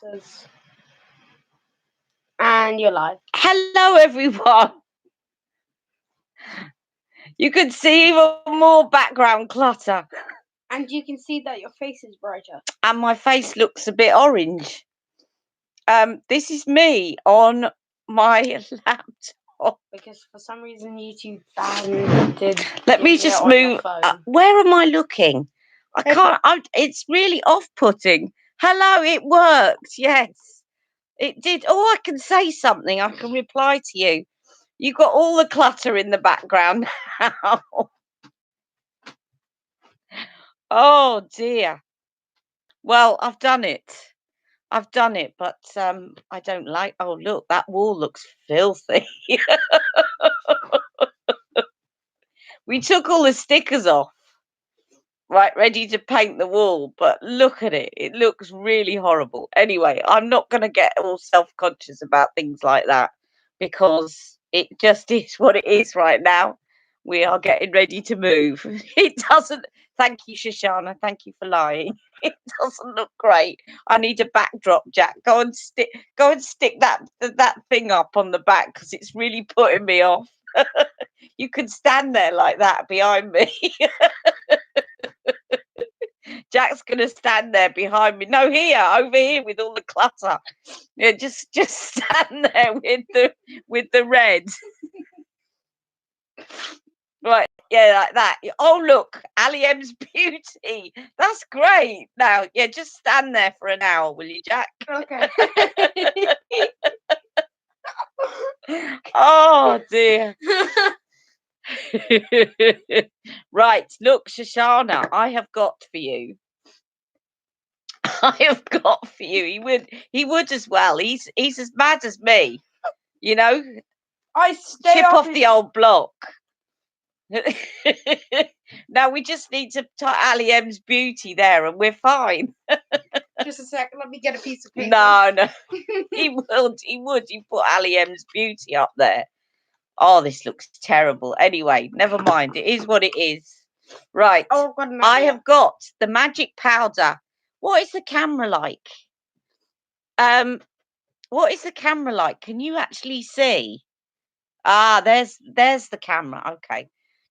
Says, and you're live. Hello, everyone. You can see even more background clutter. And you can see that your face is brighter. And my face looks a bit orange. This is me on my laptop. Because for some reason YouTube banned. Let me just move. Where am I looking? I can't. It's really off-putting. Hello, it worked. Yes, it did. Oh, I can say something. I can reply to you. You got all the clutter in the background now. Oh dear. Well, I've done it. But I don't like. Oh, look, that wall looks filthy. We took all the stickers off, right, ready to paint the wall, but look at it. It looks really horrible. Anyway, I'm not going to get all self-conscious about things like that because it just is what it is right now. We are getting ready to move. It doesn't. Thank you, Shoshana. Thank you for lying. It doesn't look great. I need a backdrop, Jack. Go and stick that thing up on the back because it's really putting me off. You can stand there like that behind me. Jack's gonna stand there behind me. No, over here with all the clutter. Yeah, just stand there with the red. Right, yeah, like that. Oh, look, Ali M's beauty. That's great. Now, yeah, just stand there for an hour, will you, Jack? Okay. Oh dear. Right, look, Shoshana, I have got for you. I have got for you. He would as well. He's as mad as me. You know, I stay chip off his... the old block. Now we just need to put Ali M's beauty there, and we're fine. Just a second. Let me get a piece of paper. No. He would. He put Ali M's beauty up there. Oh, this looks terrible. Anyway, never mind. It is what it is. Right. Oh, I have got the magic powder. What is the camera like? What is the camera like? Can you actually see? Ah, there's the camera. Okay.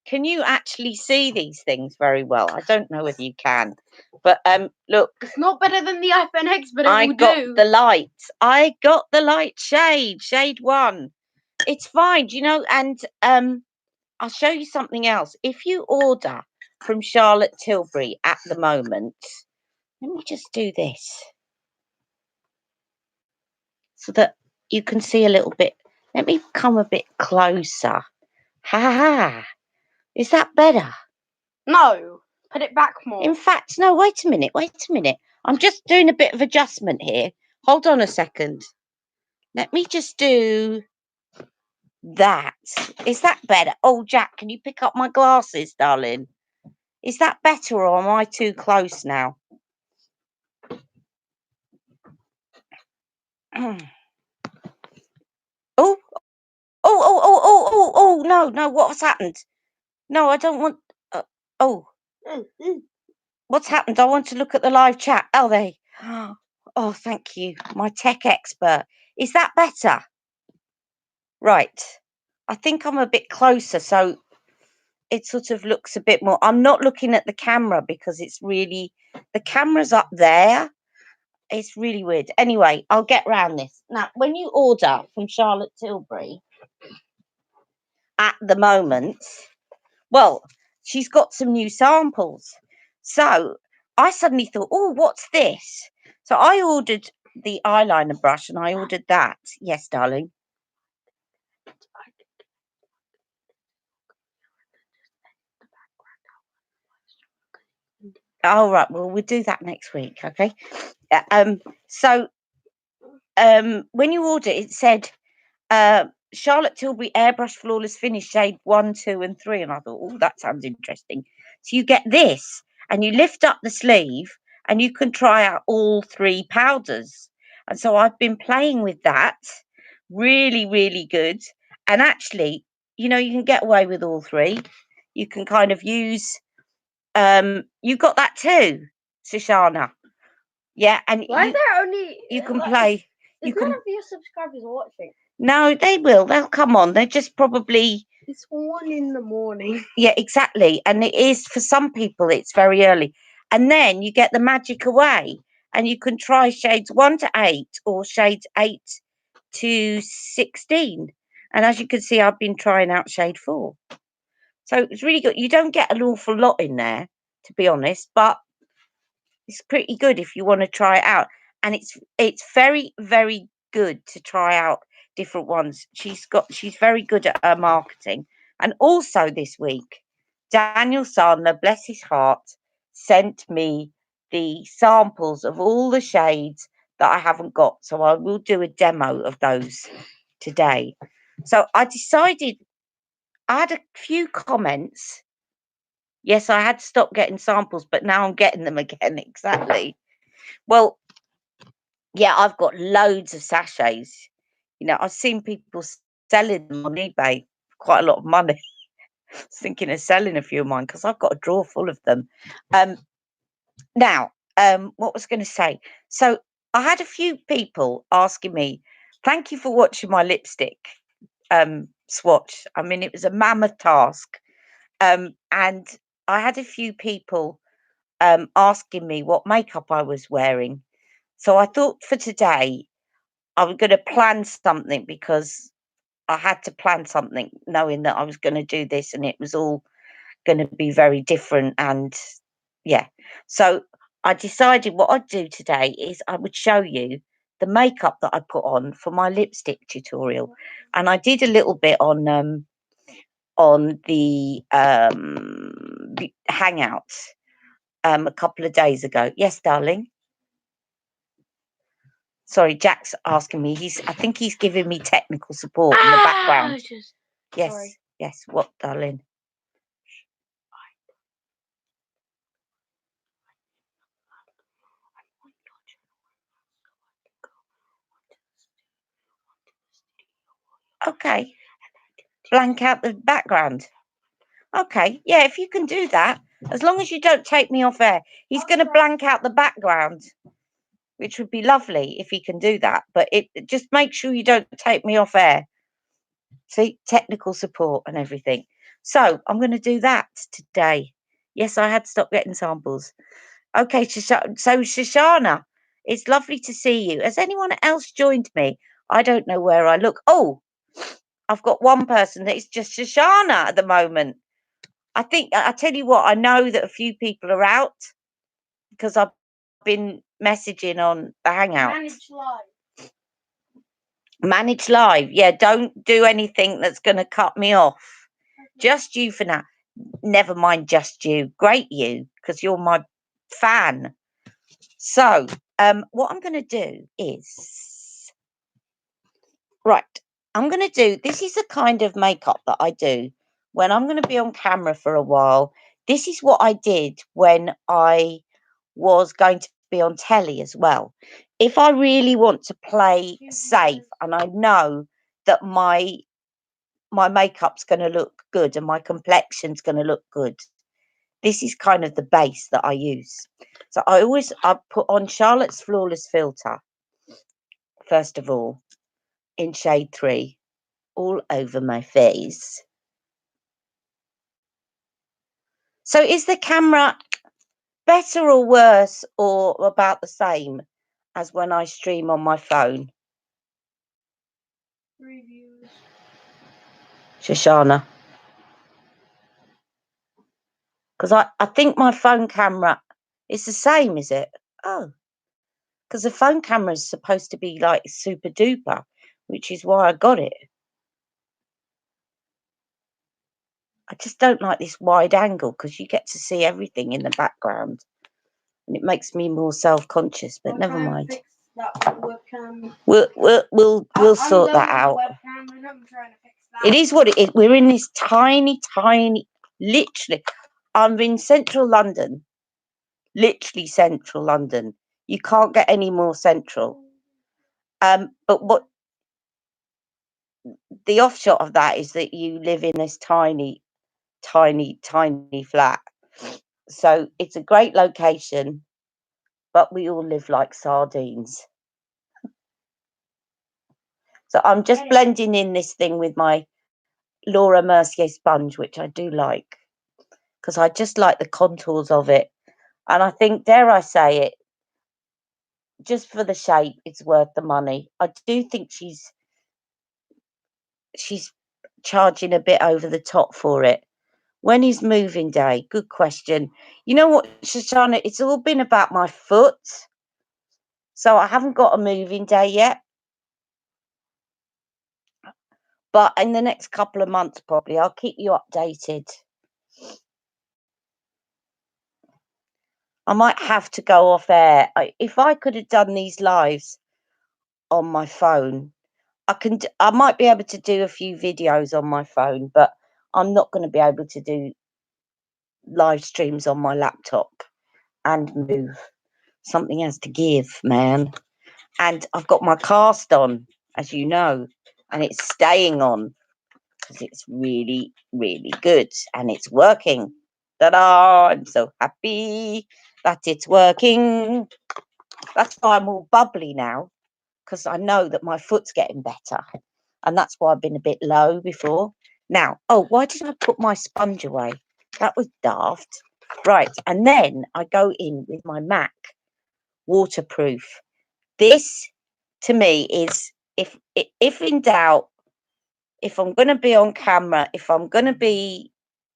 Can you actually see these things very well? I don't know whether you can, but look. It's not better than the iPhone X, but I got the light. I got the light shade 1. It's fine, you know, and I'll show you something else. If you order from Charlotte Tilbury at the moment, let me just do this so that you can see a little bit. Let me come a bit closer. Ha! Is that better? No. Put it back more. In fact, no, wait a minute. I'm just doing a bit of adjustment here. Hold on a second. Let me just do that. Is that better? Oh, Jack, can you pick up my glasses, darling? Is that better or am I too close now? Oh, no, what's happened? No, I don't want... What's happened? I want to look at the live chat. Oh, there. Oh, thank you. My tech expert. Is that better? Right. I think I'm a bit closer, so it sort of looks a bit more... I'm not looking at the camera because it's really... The camera's up there. It's really weird. Anyway, I'll get round this. Now, when you order from Charlotte Tilbury, at the moment, well, she's got some new samples. So I suddenly thought, oh, what's this? So I ordered the eyeliner brush and I ordered that. Yes, darling. All right, well, we'll do that next week, okay? So when you order it said Charlotte Tilbury Airbrush Flawless Finish shade 1, 2 and 3, and I thought, oh, that sounds interesting. So you get this and you lift up the sleeve and you can try out all 3 powders. And so I've been playing with that. Really, really good. And actually, you know, you can get away with all 3. You can kind of use you got that too, Shoshana. Yeah, and Why is there only you can like, play. There's none of your subscribers watching. No, they will. They'll come on. They're just probably. It's 1 in the morning. Yeah, exactly. And it is, for some people, it's very early. And then you get the magic away and you can try shades 1 to 8 or shades 8 to 16. And as you can see, I've been trying out shade 4. So it's really good. You don't get an awful lot in there, to be honest, but it's pretty good if you want to try it out. And it's very, very good to try out different ones. She's very good at her marketing. And also this week, Daniel Sandler, bless his heart, sent me the samples of all the shades that I haven't got. So I will do a demo of those today. So I decided, I had a few comments. Yes, I had to stop getting samples, but now I'm getting them again. Exactly. Well, yeah, I've got loads of sachets. You know, I've seen people selling them on eBay for quite a lot of money. I was thinking of selling a few of mine because I've got a drawer full of them. Now, what was I going to say? So I had a few people asking me, thank you for watching my lipstick swatch. I mean, it was a mammoth task. And I had a few people asking me what makeup I was wearing. So I thought for today, I was going to plan something because I had to plan something knowing that I was going to do this and it was all going to be very different. And yeah, so I decided what I'd do today is I would show you the makeup that I put on for my lipstick tutorial. And I did a little bit on the Hangouts a couple of days ago. Yes, darling. Sorry, Jack's asking me. I think he's giving me technical support in the background. Yes, sorry. Yes. What, darling? Okay. Blank out the background. Okay. Yeah, if you can do that, as long as you don't take me off air. He's going to blank out the background, which would be lovely if he can do that. But just make sure you don't take me off air. See, technical support and everything. So I'm going to do that today. Yes, I had to stop getting samples. Okay, so Shoshana, it's lovely to see you. Has anyone else joined me? I don't know where I look. Oh, I've got one person that is just Shoshana at the moment. I tell you what, I know that a few people are out because I've been messaging on the Hangout. Manage live. Yeah, don't do anything that's going to cut me off. Okay. Just you for now. Never mind just you. Great you, because you're my fan. So, what I'm going to do is... Right, I'm going to do... This is the kind of makeup that I do when I'm going to be on camera for a while. This is what I did when I was going to be on telly as well. If I really want to play safe and I know that my makeup's going to look good and my complexion's going to look good, this is kind of the base that I use. So I put on Charlotte's Flawless Filter, first of all, in shade 3, all over my face. So is the camera better or worse or about the same as when I stream on my phone? Reviews. Shoshana. Because I think my phone camera is the same, is it? Oh. Because the phone camera is supposed to be like super duper, which is why I got it. I just don't like this wide angle because you get to see everything in the background. And it makes me more self-conscious, but never mind. Fix that webcam. We'll sort that out. Webcam and I'm trying to fix that. It is what it is. We're in this tiny, literally, I'm in central London. Literally central London. You can't get any more central. But what the offshot of that is that you live in this tiny flat. So it's a great location. but we all live like sardines. So I'm just blending in this thing with my Laura Mercier sponge, which I do like, because I just like the contours of it. And I think, dare I say it, just for the shape, it's worth the money. I do think she's charging a bit over the top for it. When is moving day? Good question. You know what, Shoshana? It's all been about my foot. So I haven't got a moving day yet. But in the next couple of months, probably, I'll keep you updated. I might have to go off air. If I could have done these lives on my phone, I might be able to do a few videos on my phone, but I'm not going to be able to do live streams on my laptop and move. Something has to give, man. And I've got my cast on, as you know, and it's staying on because it's really, really good and it's working. Ta-da! I'm so happy that it's working. That's why I'm all bubbly now, because I know that my foot's getting better. And that's why I've been a bit low before. Now, oh, why did I put my sponge away? That was daft. Right, and then I go in with my MAC waterproof. This, to me, is, if in doubt, if I'm going to be on camera, if I'm going to be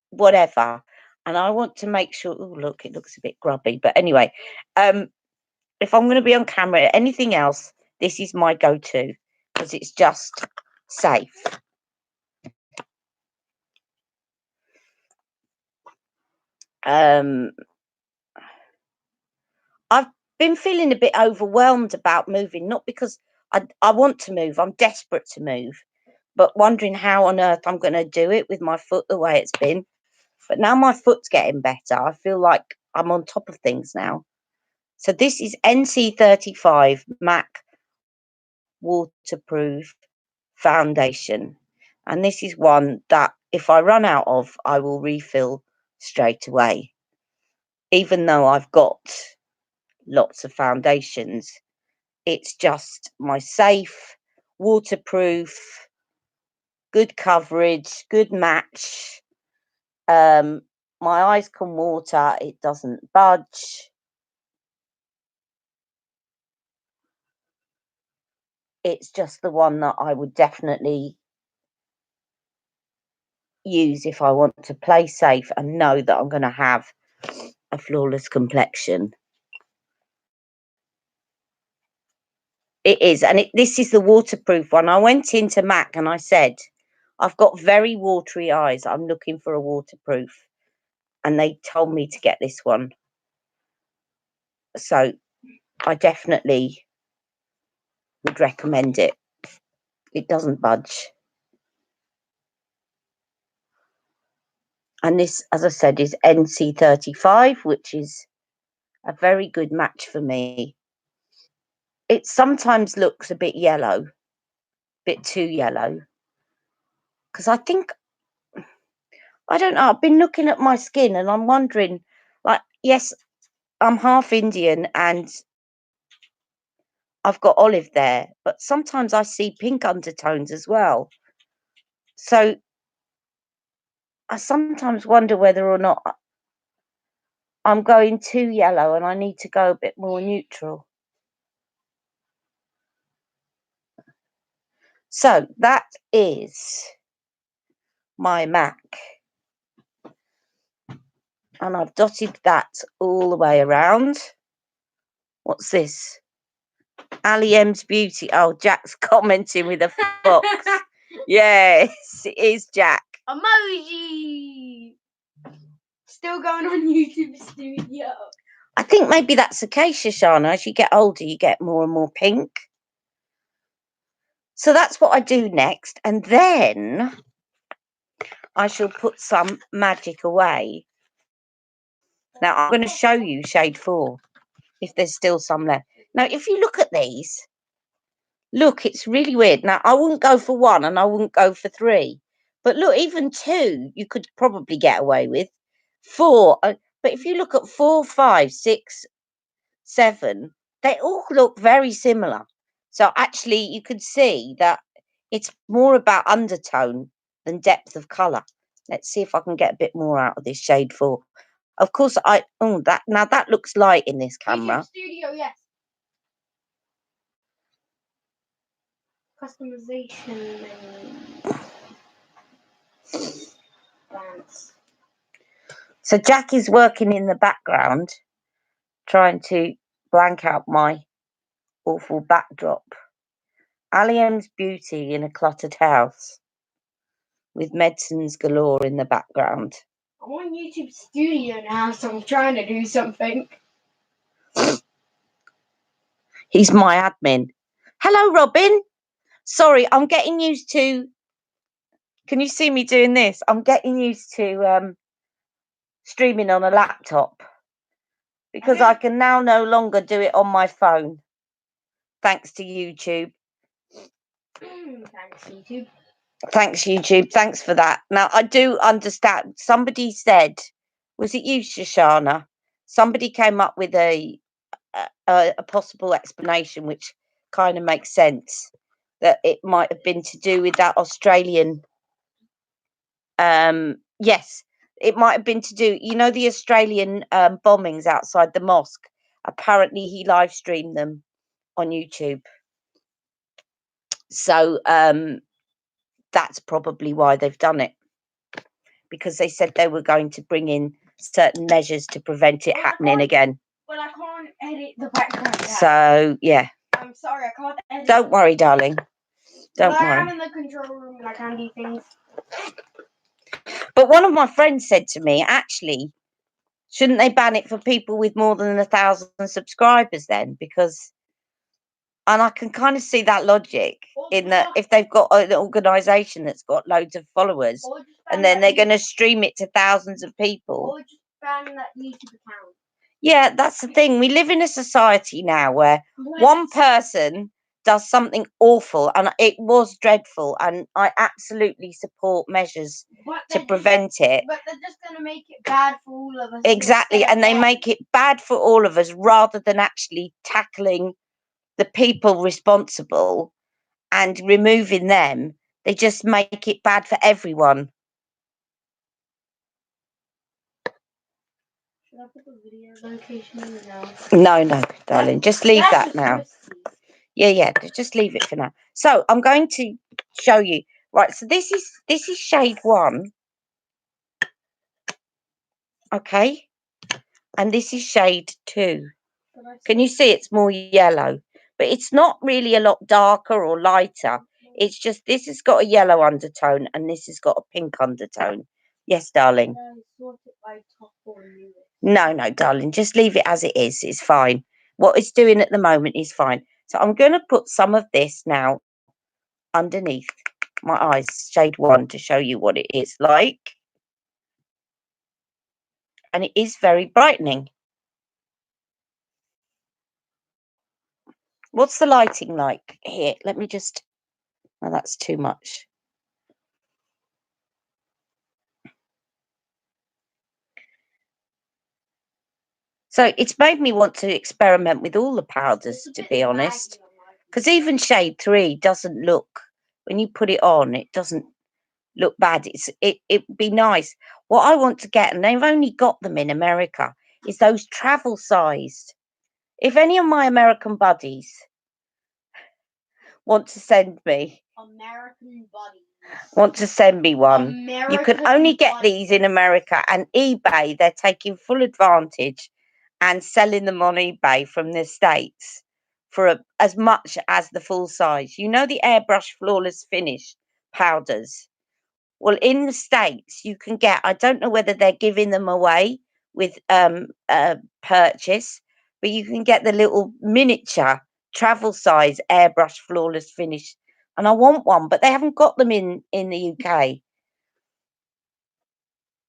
whatever, and I want to make sure, oh, look, it looks a bit grubby. But anyway, if I'm going to be on camera, anything else, this is my go-to because it's just safe. I've been feeling a bit overwhelmed about moving, not because I want to move, I'm desperate to move, but wondering how on earth I'm going to do it with my foot the way it's been. But now my foot's getting better, I feel like I'm on top of things now. So this is NC35 MAC waterproof foundation, and this is one that if I run out of, I will refill straight away, even though I've got lots of foundations. It's just my safe, waterproof, good coverage, good match. My eyes can water, it doesn't budge. It's just the one that I would definitely use if I want to play safe and know that I'm going to have a flawless complexion. It is, and this is the waterproof one. I went into MAC and I said, I've got very watery eyes. I'm looking for a waterproof. And they told me to get this one. So I definitely would recommend it. It doesn't budge. And this, as I said, is NC35, which is a very good match for me. It sometimes looks a bit yellow, a bit too yellow. Because I think, I don't know, I've been looking at my skin and I'm wondering, like, yes, I'm half Indian and I've got olive there, but sometimes I see pink undertones as well. So I sometimes wonder whether or not I'm going too yellow and I need to go a bit more neutral. So that is my MAC. And I've dotted that all the way around. What's this? Ali M's Beauty. Oh, Jack's commenting with a fox. Yes, it is Jack. Emoji. Still going on YouTube Studio. I think maybe that's the case, Shoshana. As you get older, you get more and more pink. So that's what I do next. And then I shall put some magic away. Now, I'm going to show you shade 4, if there's still some left. Now, if you look at these, look, it's really weird. Now, I wouldn't go for 1 and I wouldn't go for 3. But look, even 2, you could probably get away with. 4, but if you look at 4, 5, 6, 7, they all look very similar. So actually, you could see that it's more about undertone than depth of colour. Let's see if I can get a bit more out of this shade 4. Of course, that looks light in this camera. YouTube Studio, yes. Customization and plans. So Jack is working in the background, trying to blank out my awful backdrop. Ali M's beauty in a cluttered house with medicines galore in the background. I'm on YouTube Studio now, so I'm trying to do something. He's my admin. Hello, Robin. Sorry, I'm getting used to... Can you see me doing this? I'm getting used to streaming on a laptop because I can now no longer do it on my phone. Thanks to YouTube. Thanks, YouTube. Thanks, YouTube. Thanks for that. Now, I do understand. Somebody said, was it you, Shoshana? Somebody came up with a possible explanation, which kind of makes sense, that it might have been to do with that Australian. Yes, it might have been to do, the Australian bombings outside the mosque. Apparently, he live streamed them on YouTube. So that's probably why they've done it, because they said they were going to bring in certain measures to prevent it happening again. But I can't edit the background. So, yeah. I'm sorry, I can't edit. Don't worry, darling. Don't worry. I'm in the control room and I can do things. But one of my friends said to me, actually, shouldn't they ban it for people with more than 1,000 subscribers then? And I can kind of see that logic in that if they've got an organisation that's got loads of followers and then they're going to stream it to thousands of people. Or just ban that YouTube account. Yeah, that's the thing. We live in a society now where one person does something awful, and it was dreadful, and I absolutely support measures to prevent it. But they're just going to make it bad for all of us. Exactly, and they make it bad for all of us rather than actually tackling the people responsible and removing them. They just make it bad for everyone. Should I put the video location in now? No, darling, just leave that now. Yeah, just leave it for now. So I'm going to show you. Right, so this is shade 1. Okay. And this is shade 2. Can you see it's more yellow? But it's not really a lot darker or lighter. It's just this has got a yellow undertone and this has got a pink undertone. Yes, darling. No, darling, just leave it as it is. It's fine. What it's doing at the moment is fine. So I'm going to put some of this now underneath my eyes, shade 1, to show you what it is like. And it is very brightening. What's the lighting like here? Let me just... Oh, that's too much. So it's made me want to experiment with all the powders, to be honest. Because even shade 3 doesn't look... When you put it on, it doesn't look bad. It'd be nice. What I want to get, and they've only got them in America, is those travel sized. If any of my American buddies want to send me one, you can only get these in America, and eBay, they're taking full advantage and selling them on eBay from the States for as much as the full size. You know the Airbrush Flawless Finish powders? Well, in the States, you can get, I don't know whether they're giving them away with purchase, but you can get the little miniature travel size Airbrush Flawless Finish. And I want one, but they haven't got them in the UK.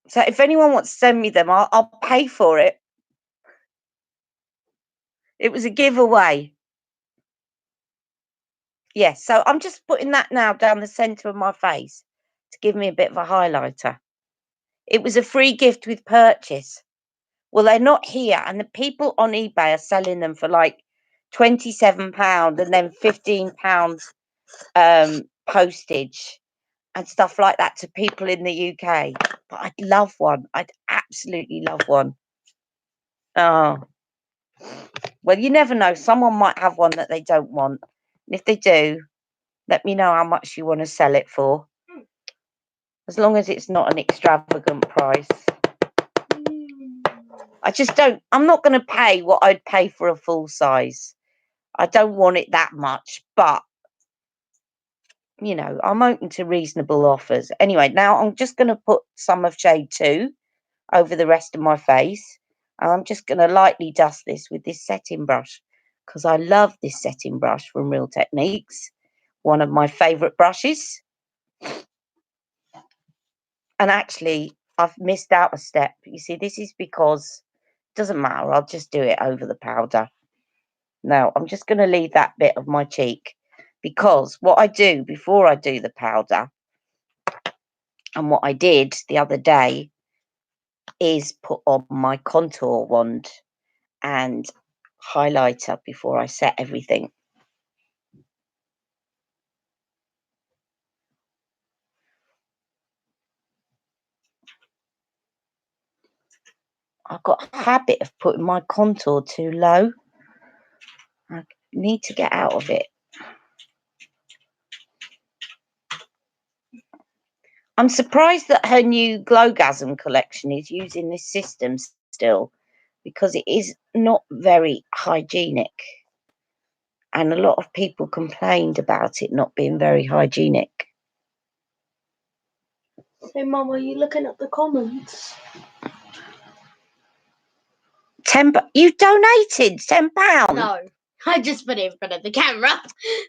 So if anyone wants to send me them, I'll pay for it. It was a giveaway. Yes, so I'm just putting that now down the centre of my face to give me a bit of a highlighter. It was a free gift with purchase. Well, they're not here, and the people on eBay are selling them for like £27 and then £15 postage and stuff like that to people in the UK. But I'd love one. I'd absolutely love one. Oh, well, you never know. Someone might have one that they don't want. And if they do, let me know how much you want to sell it for. As long as it's not an extravagant price. I just don't, I'm not going to pay what I'd pay for a full size. I don't want it that much, but, you know, I'm open to reasonable offers. Anyway, now I'm just going to put some of shade 2 over the rest of my face. And I'm just going to lightly dust this with this setting brush because I love this setting brush from Real Techniques. One of my favourite brushes. And actually, I've missed out a step. You see, this is because it doesn't matter. I'll just do it over the powder. Now, I'm just going to leave that bit of my cheek because what I do before I do the powder and what I did the other day is put on my contour wand and highlighter before I set everything. I've got a habit of putting my contour too low. I need to get out of it. I'm surprised that her new Glowgasm collection is using this system still because it is not very hygienic. And a lot of people complained about it not being very hygienic. Hey, Mum, are you looking at the comments? You donated £10? No, I just put it in front of the camera.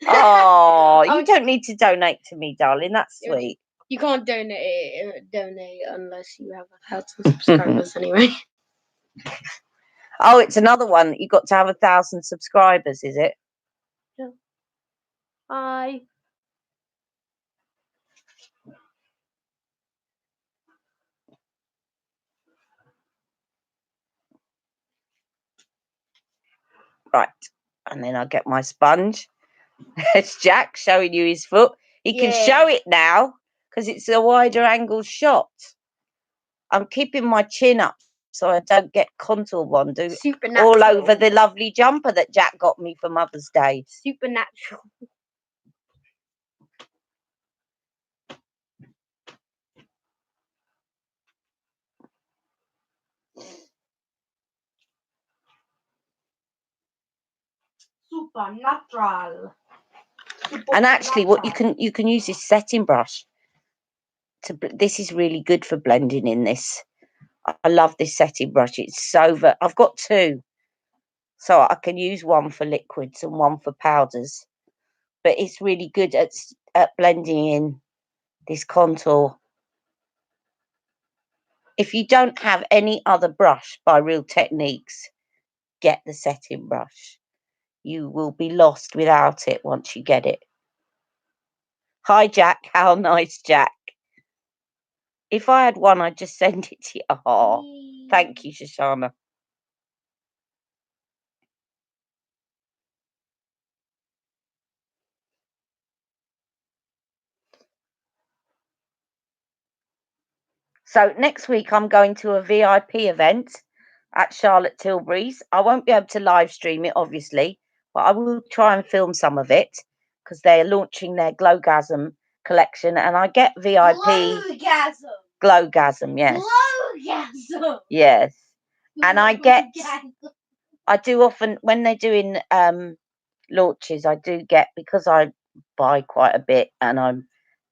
Oh, you don't need to donate to me, darling. That's sweet. You can't donate unless you have 1,000 subscribers anyway. Oh, it's another one. You got to have 1,000 subscribers, is it? Yeah. Hi. Right. And then I'll get my sponge. It's Jack showing you his foot. He can show it now because it's a wider angle shot. I'm keeping my chin up so I don't get contour wand all over the lovely jumper that Jack got me for Mother's Day. Supernatural. Supernatural. And actually, what you can use this setting brush to. This is really good for blending in this. I love this setting brush. It's so. I've got 2, so I can use one for liquids and one for powders. But it's really good at blending in this contour. If you don't have any other brush by Real Techniques, get the setting brush. You will be lost without it once you get it. Hi, Jack. How nice, Jack. If I had one, I'd just send it to you. Oh, thank you, Shoshana. So next week, I'm going to a VIP event at Charlotte Tilbury's. I won't be able to live stream it, obviously, but I will try and film some of it because they're launching their Glowgasm collection, and I get VIP. Glowgasm, yes. Glowgasm. Yes. And I do often, when they're doing launches, I do get, because I buy quite a bit and I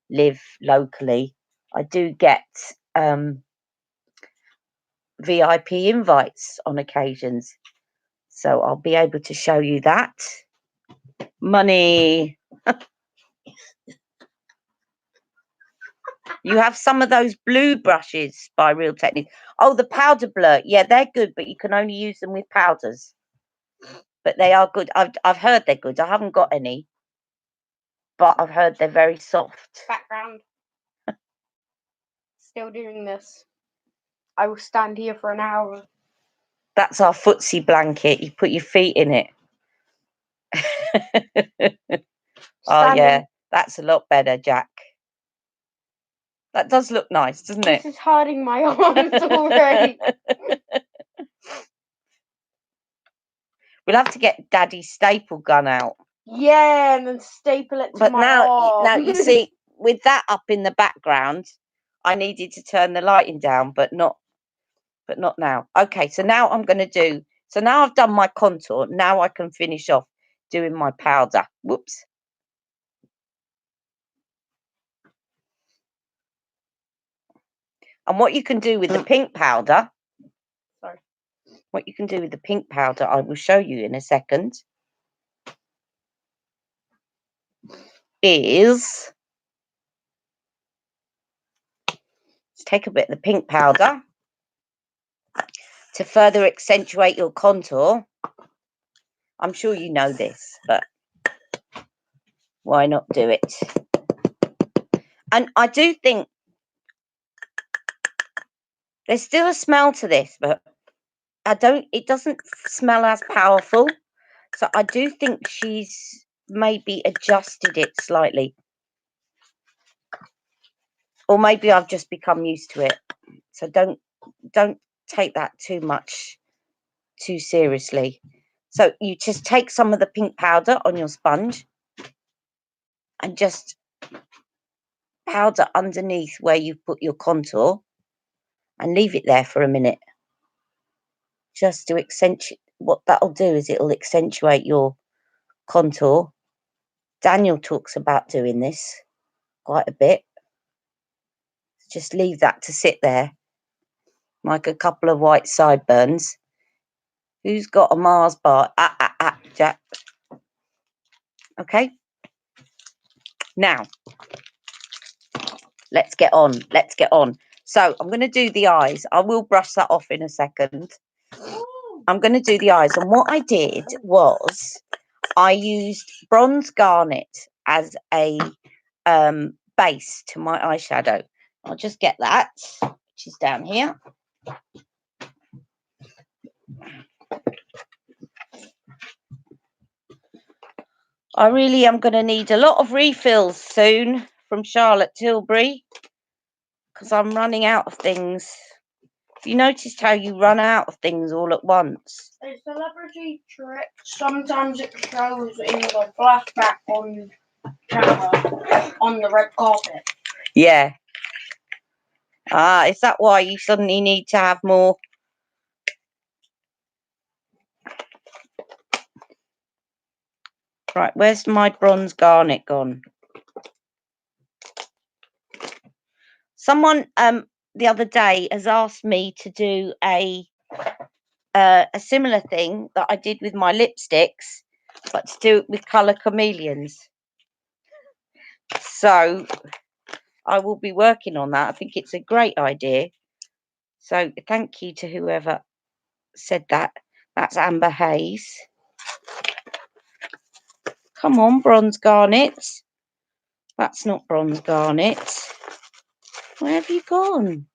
live locally, I do get VIP invites on occasions. So I'll be able to show you that. Money. You have some of those blue brushes by Real Techniques. Oh, the powder blur. Yeah, they're good, but you can only use them with powders. But they are good. I've heard they're good. I haven't got any, but I've heard they're very soft. Background. Still doing this. I will stand here for an hour. That's our footsie blanket. You put your feet in it. Oh, yeah. That's a lot better, Jack. That does look nice, doesn't it? This is hurting my arms already. We'll have to get Daddy's staple gun out. Yeah, and then staple it to But my now arm. you see, with that up in the background, I needed to turn the lighting down, but not now. Okay, so now I'm going to do. So now I've done my contour. Now I can finish off doing my powder. Whoops. And what you can do with the pink powder. Sorry. What you can do with the pink powder, I will show you in a second. Is take a bit of the pink powder to further accentuate your contour. I'm sure you know this, but why not do it? And I do think there's still a smell to this, but it doesn't smell as powerful. So I do think she's maybe adjusted it slightly. Or maybe I've just become used to it. So don't take that too seriously. So you just take some of the pink powder on your sponge and just powder underneath where you put your contour and leave it there for a minute. Just to accentuate. What that'll do is it'll accentuate your contour. Daniel talks about doing this quite a bit. Just leave that to sit there like a couple of white sideburns. Who's got a Mars bar? Jack. Okay. Now, let's get on. So I'm going to do the eyes. I will brush that off in a second. I'm going to do the eyes. And what I did was I used bronze garnet as a base to my eyeshadow. I'll just get that, which is down here. I really am going to need a lot of refills soon from Charlotte Tilbury because I'm running out of things. Have you noticed how you run out of things all at once? A celebrity trick. Sometimes it shows in the flashback on camera on the red carpet. Yeah. Is that why you suddenly need to have more? Right, where's my bronze garnet gone? Someone the other day has asked me to do a similar thing that I did with my lipsticks, but to do it with colour chameleons. So I will be working on that. I think it's a great idea. So thank you to whoever said that. That's Amber Hayes. Come on, bronze garnet. That's not bronze garnet. Where have you gone?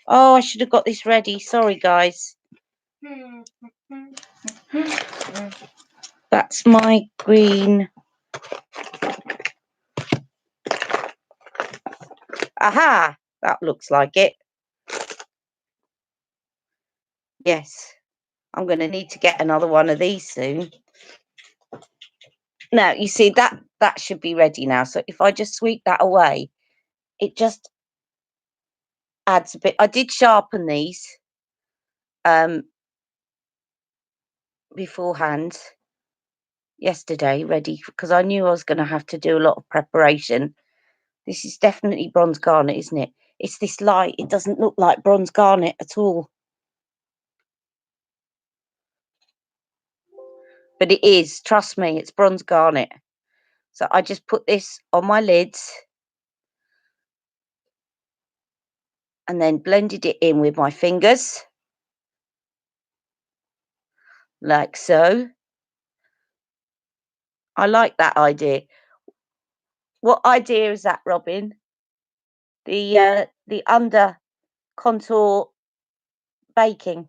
Oh, I should have got this ready. Sorry, guys. That's my green. Aha! That looks like it. Yes. I'm going to need to get another one of these soon. Now, you see, that should be ready now. So if I just sweep that away, it just adds a bit. I did sharpen these beforehand yesterday, ready, because I knew I was going to have to do a lot of preparation. This is definitely bronze garnet, isn't it? It's this light. It doesn't look like bronze garnet at all. But it is. Trust me, it's bronze garnet. So I just put this on my lids and then blended it in with my fingers. Like so. I like that idea. What idea is that, Robin? The under contour baking.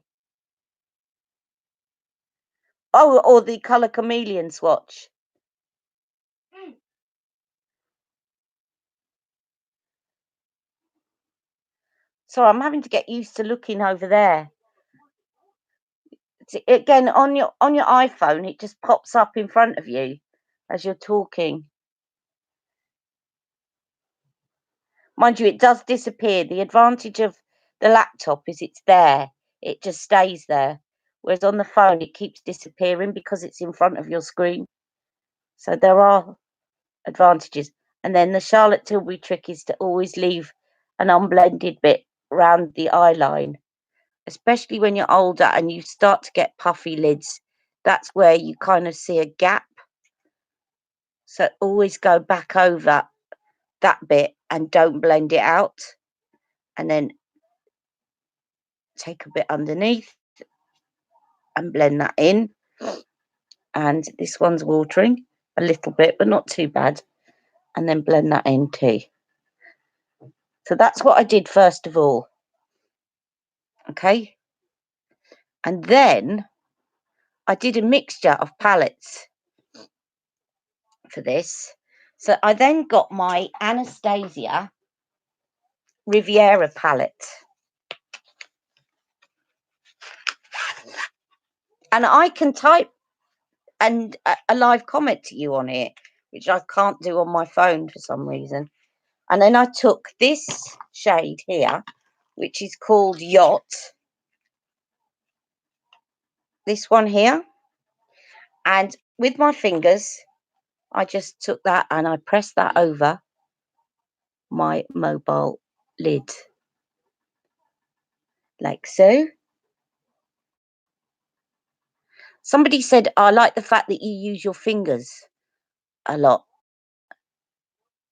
Oh, or the colour chameleon swatch. So I'm having to get used to looking over there. Again, on your iPhone, it just pops up in front of you as you're talking. Mind you, it does disappear. The advantage of the laptop is it's there. It just stays there. Whereas on the phone, it keeps disappearing because it's in front of your screen. So there are advantages. And then the Charlotte Tilbury trick is to always leave an unblended bit around the eye line, especially when you're older and you start to get puffy lids. That's where you kind of see a gap. So always go back over that bit and don't blend it out. And then take a bit underneath and blend that in. And this one's watering a little bit, but not too bad. And then blend that in too. So that's what I did first of all. Okay. And then I did a mixture of palettes for this. So I then got my Anastasia Riviera palette. And I can type and a live comment to you on it, which I can't do on my phone for some reason. And then I took this shade here, which is called Yacht. This one here. And with my fingers, I just took that and I pressed that over my mobile lid. Like so. Somebody said, I like the fact that you use your fingers a lot.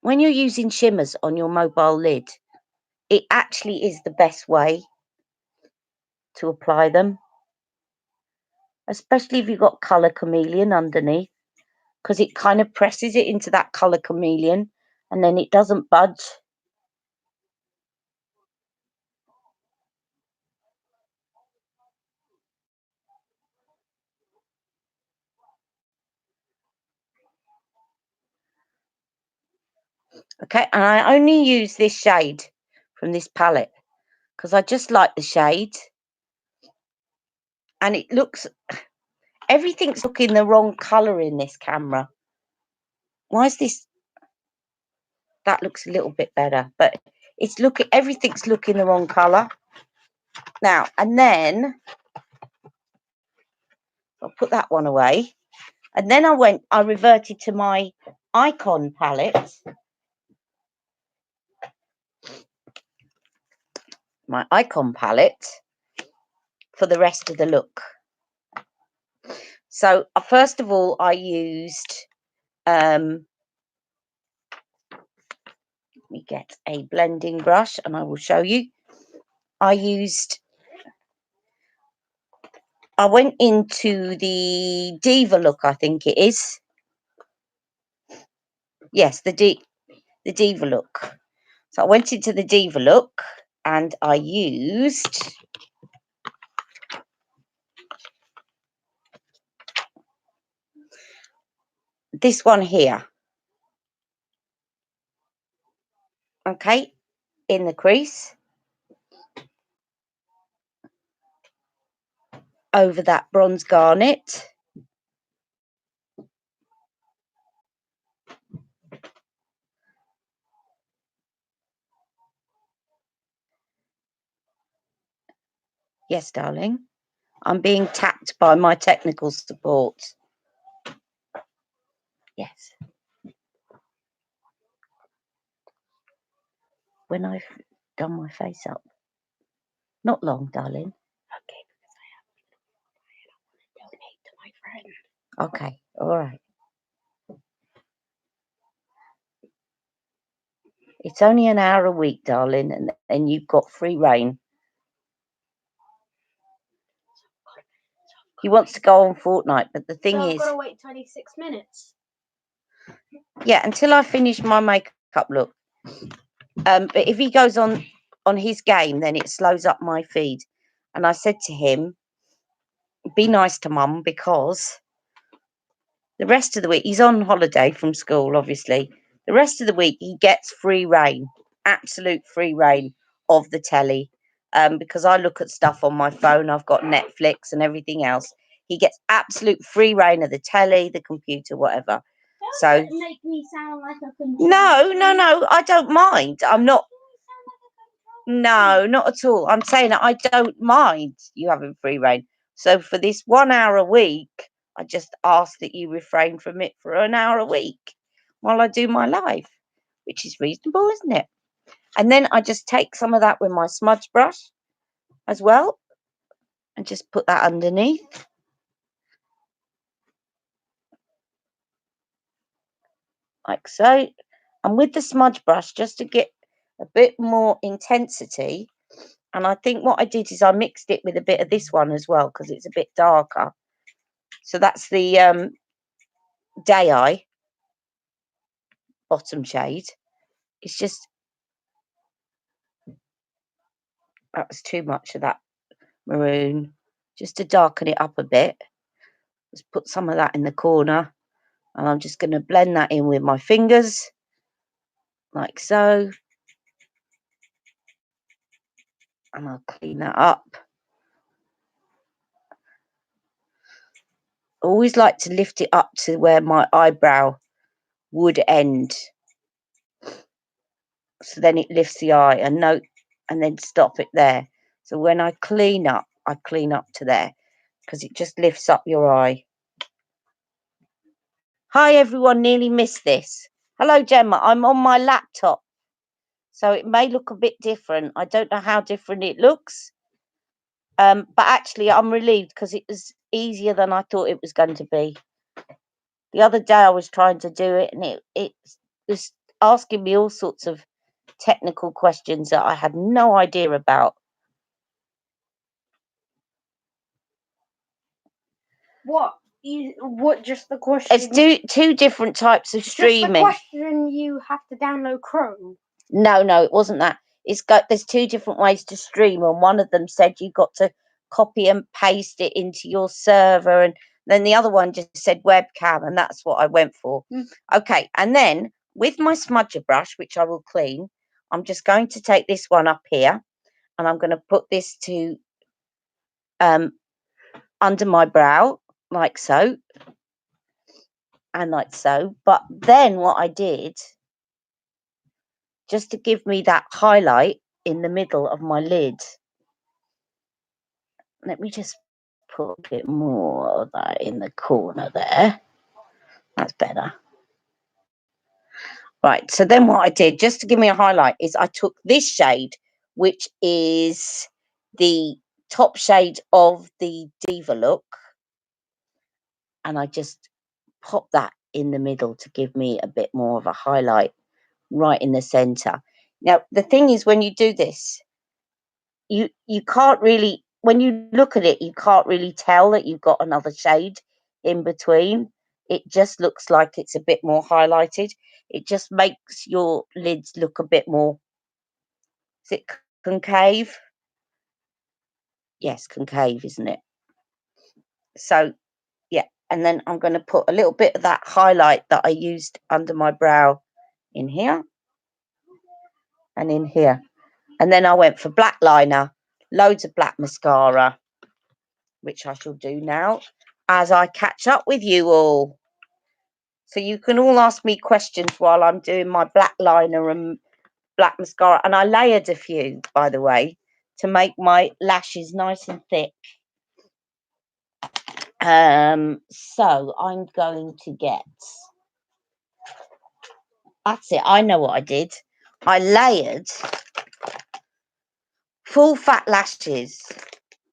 When you're using shimmers on your mobile lid, it actually is the best way to apply them. Especially if you've got colour chameleon underneath, because it kind of presses it into that colour chameleon and then it doesn't budge. Okay, and I only use this shade from this palette because I just like the shade. And it looks, everything's looking the wrong colour in this camera. Why is this? That looks a little bit better, but it's looking, everything's looking the wrong colour. Now, and then I'll put that one away. And then I reverted to my Icon palette. My Icon palette for the rest of the look. So first of all, I used, let me get a blending brush and I will show you. I went into the Diva look, I think it is. Yes, the Diva look. So I went into the Diva look and I used this one here. Okay, in the crease. Over that bronze garnet. Yes, darling. I'm being tapped by my technical support. Yes. When I've done my face up. Not long, darling. Okay, because I want to donate to my friend. Okay, all right. It's only an hour a week, darling, and you've got free reign. He wants to go on Fortnite, but the thing is, I've got to wait 26 minutes. Yeah, until I finish my makeup look. But if he goes on his game, then it slows up my feed. And I said to him, be nice to Mum, because the rest of the week, he's on holiday from school, obviously. The rest of the week, he gets free reign, absolute free reign of the telly. Because I look at stuff on my phone, I've got Netflix and everything else. He gets absolute free reign of the telly, the computer, whatever. So make me sound like a no, I don't mind. I'm not. No, not at all. I'm saying that I don't mind you having free reign. So for this 1 hour a week, I just ask that you refrain from it for an hour a week while I do my life, which is reasonable, isn't it? And then I just take some of that with my smudge brush as well and just put that underneath. Like so. And with the smudge brush, just to get a bit more intensity, and I think what I did is I mixed it with a bit of this one as well, because it's a bit darker. So that's the Day Eye bottom shade. It's just, that was too much of that maroon. Just to darken it up a bit. Just put some of that in the corner. And I'm just going to blend that in with my fingers. Like so. And I'll clean that up. I always like to lift it up to where my eyebrow would end. So then it lifts the eye, and then stop it there. So when I clean up to there, because it just lifts up your eye. Hi everyone, nearly missed this. Hello Gemma, I'm on my laptop, so it may look a bit different. I don't know how different it looks, but actually I'm relieved because it was easier than I thought it was going to be. The other day I was trying to do it, and it was asking me all sorts of technical questions that I had no idea about. What? Just the question? It's two different types of streaming. Just the question, you have to download Chrome. No, it wasn't that. There's two different ways to stream, and one of them said you got to copy and paste it into your server, and then the other one just said webcam, and that's what I went for. Okay, and then with my smudger brush, which I will clean, I'm just going to take this one up here, and I'm going to put this to under my brow, like so, and like so. But then what I did, just to give me that highlight in the middle of my lid, let me just put a bit more of that in the corner there. That's better. Right, so then what I did, just to give me a highlight, is I took this shade, which is the top shade of the Diva look, and I just popped that in the middle to give me a bit more of a highlight right in the center. Now, the thing is, when you do this, you can't really, when you look at it, you can't really tell that you've got another shade in between. It just looks like it's a bit more highlighted. It just makes your lids look a bit more, is it concave? Yes, concave, isn't it? So, yeah, and then I'm going to put a little bit of that highlight that I used under my brow in here and in here. And then I went for black liner, loads of black mascara, which I shall do now as I catch up with you all. So you can all ask me questions while I'm doing my black liner and black mascara. And I layered a few, by the way, to make my lashes nice and thick. So I'm going to get... That's it. I know what I did. I layered full fat lashes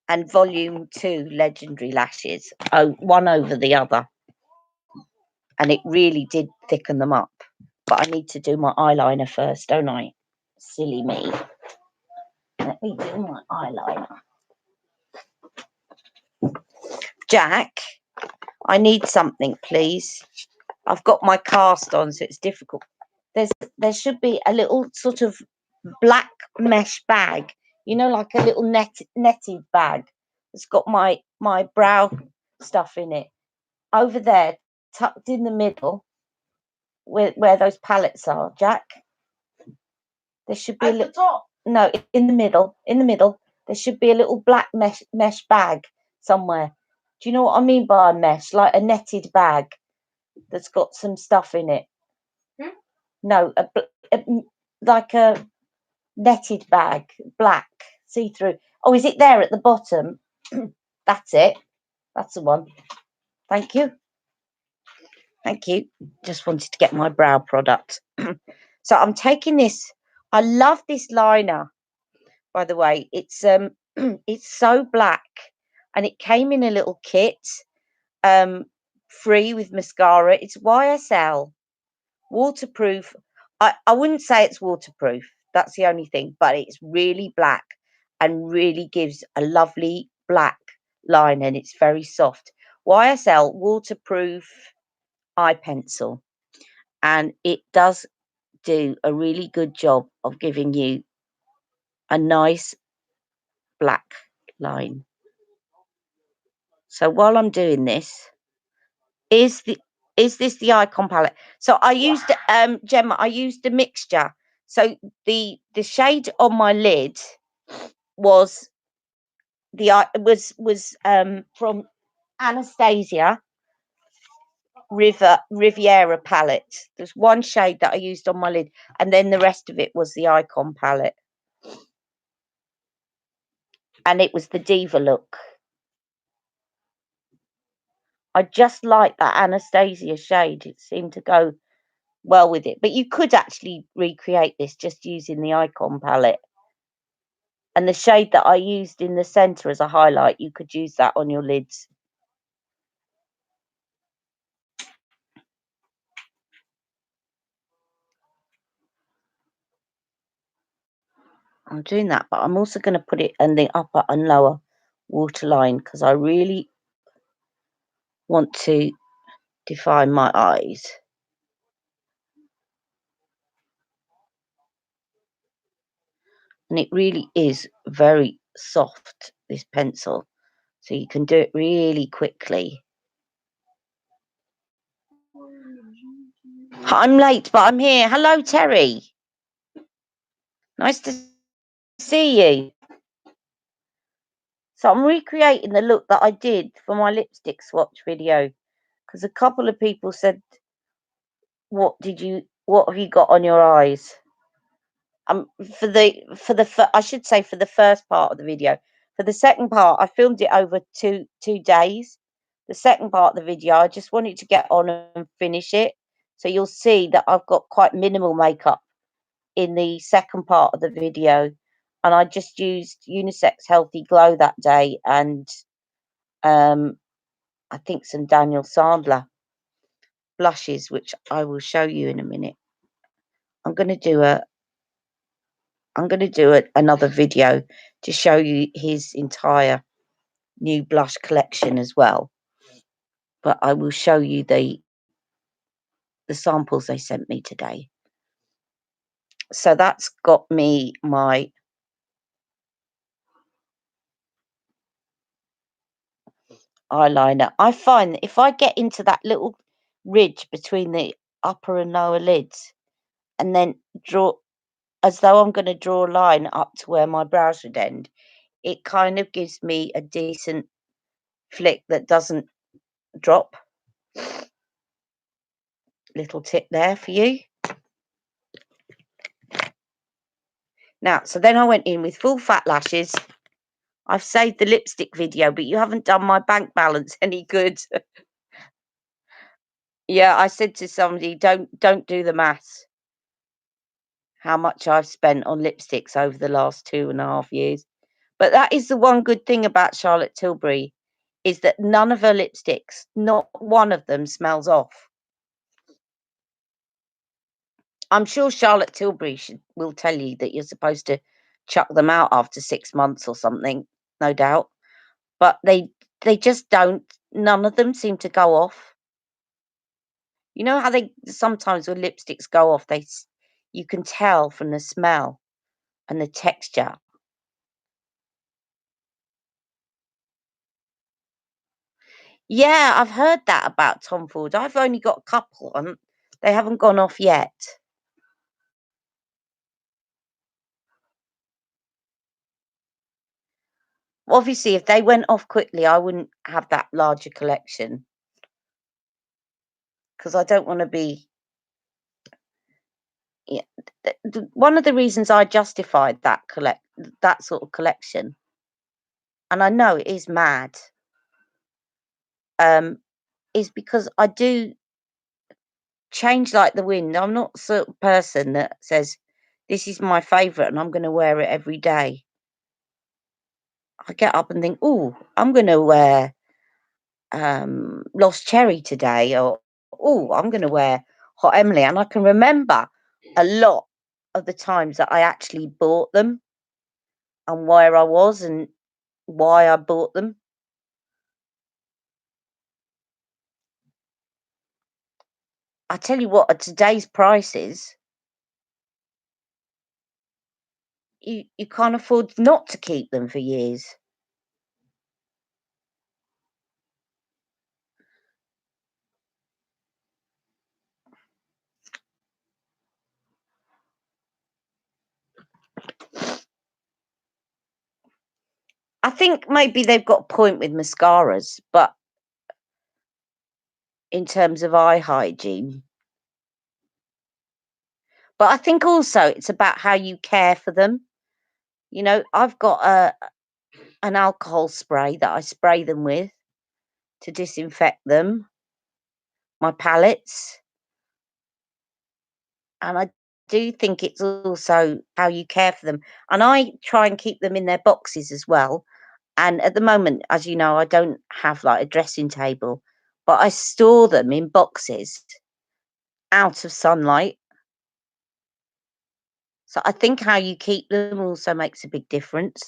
and volume 2 legendary lashes, one over the other. And it really did thicken them up. But I need to do my eyeliner first, don't I? Silly me. Let me do my eyeliner. Jack, I need something, please. I've got my cast on, so it's difficult. There should be a little sort of black mesh bag, you know, like a little netted bag. It's got my my brow stuff in it. Over there, tucked in the middle, where those palettes are, Jack. There should be At the top. no, in the middle. In the middle, there should be a little black mesh bag somewhere. Do you know what I mean by a mesh? Like a netted bag that's got some stuff in it. Hmm? No, like a netted bag, black, see through. Oh, is it there at the bottom? That's it. That's the one. Thank you. Thank you. Just wanted to get my brow product. So I'm taking this. I love this liner, by the way. It's it's so black, and it came in a little kit, free with mascara. It's YSL, waterproof. I wouldn't say it's waterproof. That's the only thing, but it's really black and really gives a lovely black line, and it's very soft. YSL waterproof eye pencil, and it does do a really good job of giving you a nice black line. So while I'm doing this, is this the Icon palette? So I used Gemma, I used a mixture. So the shade on my lid was from Anastasia Riviera palette. There's one shade that I used on my lid, and then the rest of it was the Icon palette, and it was the Diva look. I just like that Anastasia shade. It seemed to go well with it, but you could actually recreate this just using the Icon palette. And the shade that I used in the center as a highlight, you could use that on your lids. I'm doing that, but I'm also going to put it in the upper and lower waterline because I really want to define my eyes. And it really is very soft, this pencil. So you can do it really quickly. I'm late, but I'm here. Hello, Terry. Nice to see you. So I'm recreating the look that I did for my lipstick swatch video because a couple of people said, what have you got on your eyes? For the first part of the video. For the second part, I filmed it over two days. The second part of the video, I just wanted to get on and finish it. So you'll see that I've got quite minimal makeup in the second part of the video. And I just used Unisex Healthy Glow that day, and I think some Daniel Sandler blushes, which I will show you in a minute. I'm going to do another video to show you his entire new blush collection as well. But I will show you the samples they sent me today. So that's got me my eyeliner. I find that if I get into that little ridge between the upper and lower lids and then draw as though I'm going to draw a line up to where my brows would end, it kind of gives me a decent flick that doesn't drop. Little tip there for you. Now, so then I went in with full fat lashes. I've saved the lipstick video, but you haven't done my bank balance any good. Yeah, I said to somebody, don't do the maths. How much I've spent on lipsticks over the last 2.5 years. But that is the one good thing about Charlotte Tilbury, is that none of her lipsticks, not one of them, smells off. I'm sure Charlotte Tilbury will tell you that you're supposed to chuck them out after 6 months or something, no doubt. But they just don't. None of them seem to go off. You know how they sometimes when lipsticks go off, you can tell from the smell and the texture. Yeah, I've heard that about Tom Ford. I've only got a couple and they haven't gone off yet. Obviously, if they went off quickly, I wouldn't have that larger collection because I don't want to be. Yeah, one of the reasons I justified that sort of collection, and I know it is mad, um, is because I do change like the wind. I'm not the sort of person that says this is my favourite and I'm going to wear it every day. I get up and think, oh, I'm going to wear Lost Cherry today, or oh, I'm going to wear Hot Emily, and I can remember a lot of the times that I actually bought them and where I was and why I bought them. I tell you what, at today's prices, you can't afford not to keep them for years. I think maybe they've got a point with mascaras, but in terms of eye hygiene. But I think also it's about how you care for them. You know, I've got an alcohol spray that I spray them with to disinfect them, my palettes. And I do think it's also how you care for them. And I try and keep them in their boxes as well. And at the moment, as you know, I don't have like a dressing table, but I store them in boxes out of sunlight. So I think how you keep them also makes a big difference.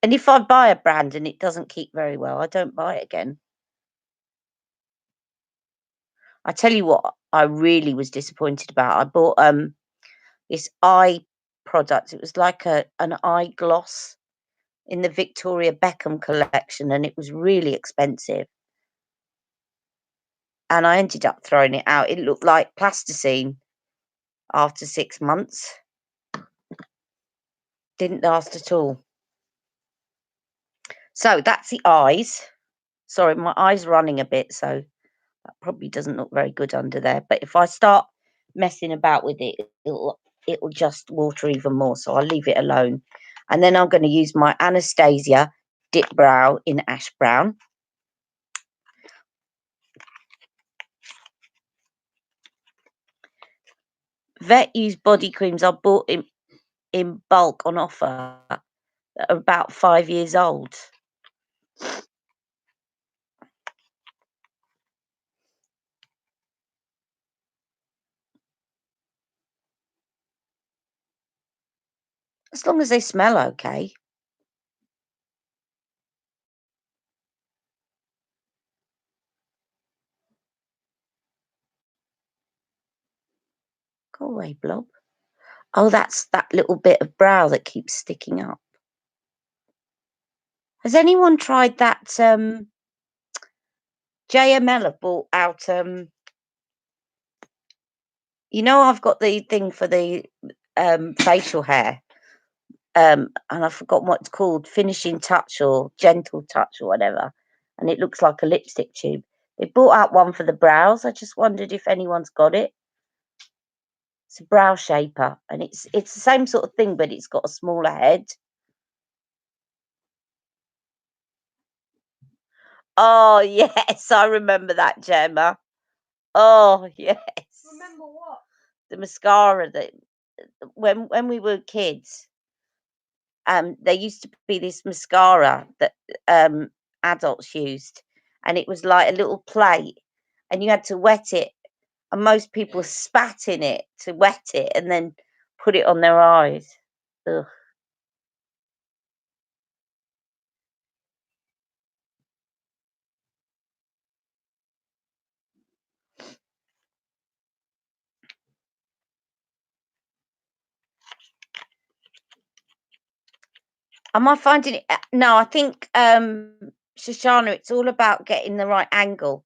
And if I buy a brand and it doesn't keep very well, I don't buy it again. I tell you what, I really was disappointed about. I bought this eye product. It was like an eye gloss in the Victoria Beckham collection, and it was really expensive. And I ended up throwing it out. It looked like plasticine after 6 months. Didn't last at all. So that's the eyes. Sorry, my eyes are running a bit, so that probably doesn't look very good under there. But if I start messing about with it, it'll just water even more. So I'll leave it alone. And then I'm going to use my Anastasia Dip Brow in Ash Brown. Vet used body creams I bought in bulk on offer that are about 5 years old. As long as they smell okay. Go away, Blob. Oh, that's that little bit of brow that keeps sticking up. Has anyone tried that? JML have bought out. You know, I've got the thing for the facial hair, and I forgot what it's called, finishing touch or gentle touch or whatever, and it looks like a lipstick tube. They bought out one for the brows. I just wondered if anyone's got it. It's a brow shaper, and it's the same sort of thing, but it's got a smaller head. Oh yes, I remember that, Gemma. Oh yes, Remember what? the mascara that when we were kids, there used to be this mascara that adults used, and it was like a little plate, and you had to wet it, and most people spat in it to wet it, and then put it on their eyes. Ugh. Am I finding it? No, I think, Shoshana, it's all about getting the right angle.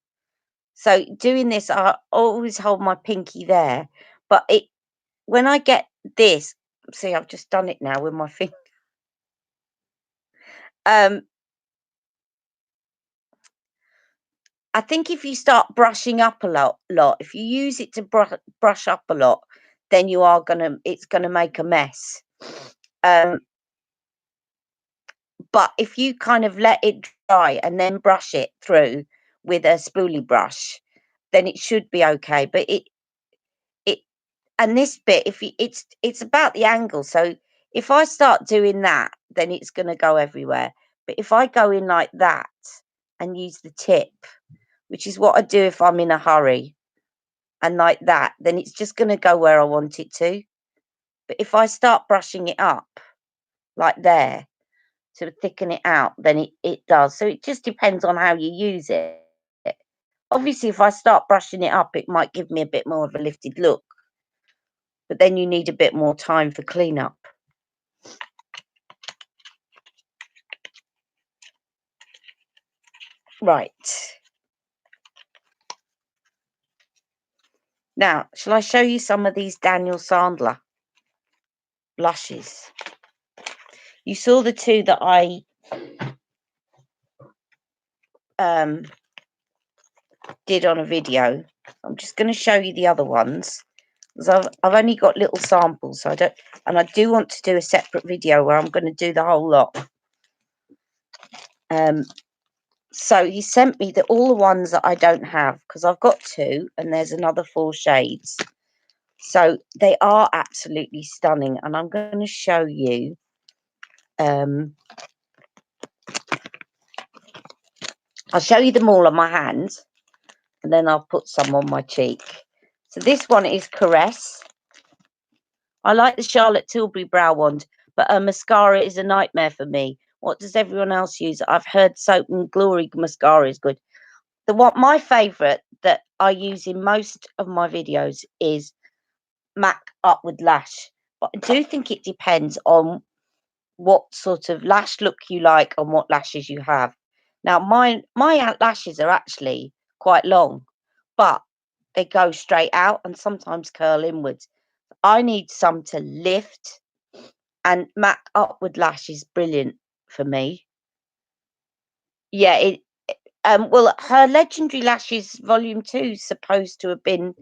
So doing this, I always hold my pinky there, but when I get this, see, I've just done it now with my finger. Um, I think if you start brushing up a lot, if you use it to brush up a lot, then it's gonna make a mess. Um, but if you kind of let it dry and then brush it through with a spoolie brush, then it should be okay. But it and this bit, if you, it's about the angle. So if I start doing that, then it's gonna go everywhere. But if I go in like that and use the tip, which is what I do if I'm in a hurry, and like that, then it's just going to go where I want it to. But if I start brushing it up like there to thicken it out, then it does. So it just depends on how you use it. Obviously, if I start brushing it up, it might give me a bit more of a lifted look, but then you need a bit more time for cleanup. Right. Now, shall I show you some of these Daniel Sandler blushes? You saw the two that I did on a video. I'm just going to show you the other ones because I've only got little samples, so I do want to do a separate video where I'm going to do the whole lot. So he sent me all the ones that I don't have, because I've got 2 and there's another 4 shades. So they are absolutely stunning, and I'm going to show you. I'll show you them all on my hands, and then I'll put some on my cheek. So this one is Caress. I like the Charlotte Tilbury Brow Wand, but her mascara is a nightmare for me. What does everyone else use? I've heard Soap and Glory mascara is good. My favourite that I use in most of my videos is MAC Upward Lash. But I do think it depends on what sort of lash look you like and what lashes you have. Now, my lashes are actually quite long, but they go straight out and sometimes curl inwards. I need some to lift, and MAC Upward Lash is brilliant for me. Yeah, well, her Legendary Lashes Volume 2 is supposed to have been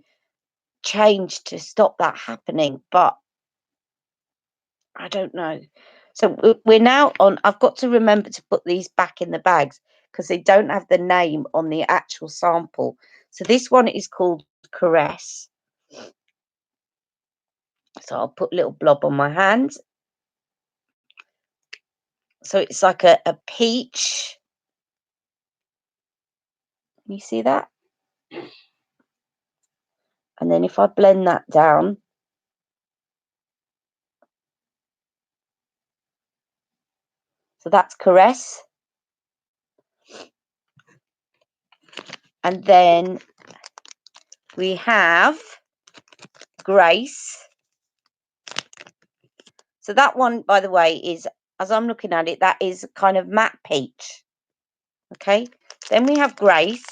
changed to stop that happening, but I don't know. So we're now on. I've got to remember to put these back in the bags because they don't have the name on the actual sample. So this one is called Caress. So I'll put a little blob on my hand. So it's like a peach. You see that? And then if I blend that down, so that's Caress. And then we have Grace. So that one, by the way, is, as I'm looking at it, that is kind of matte peach. Okay. Then we have Grace.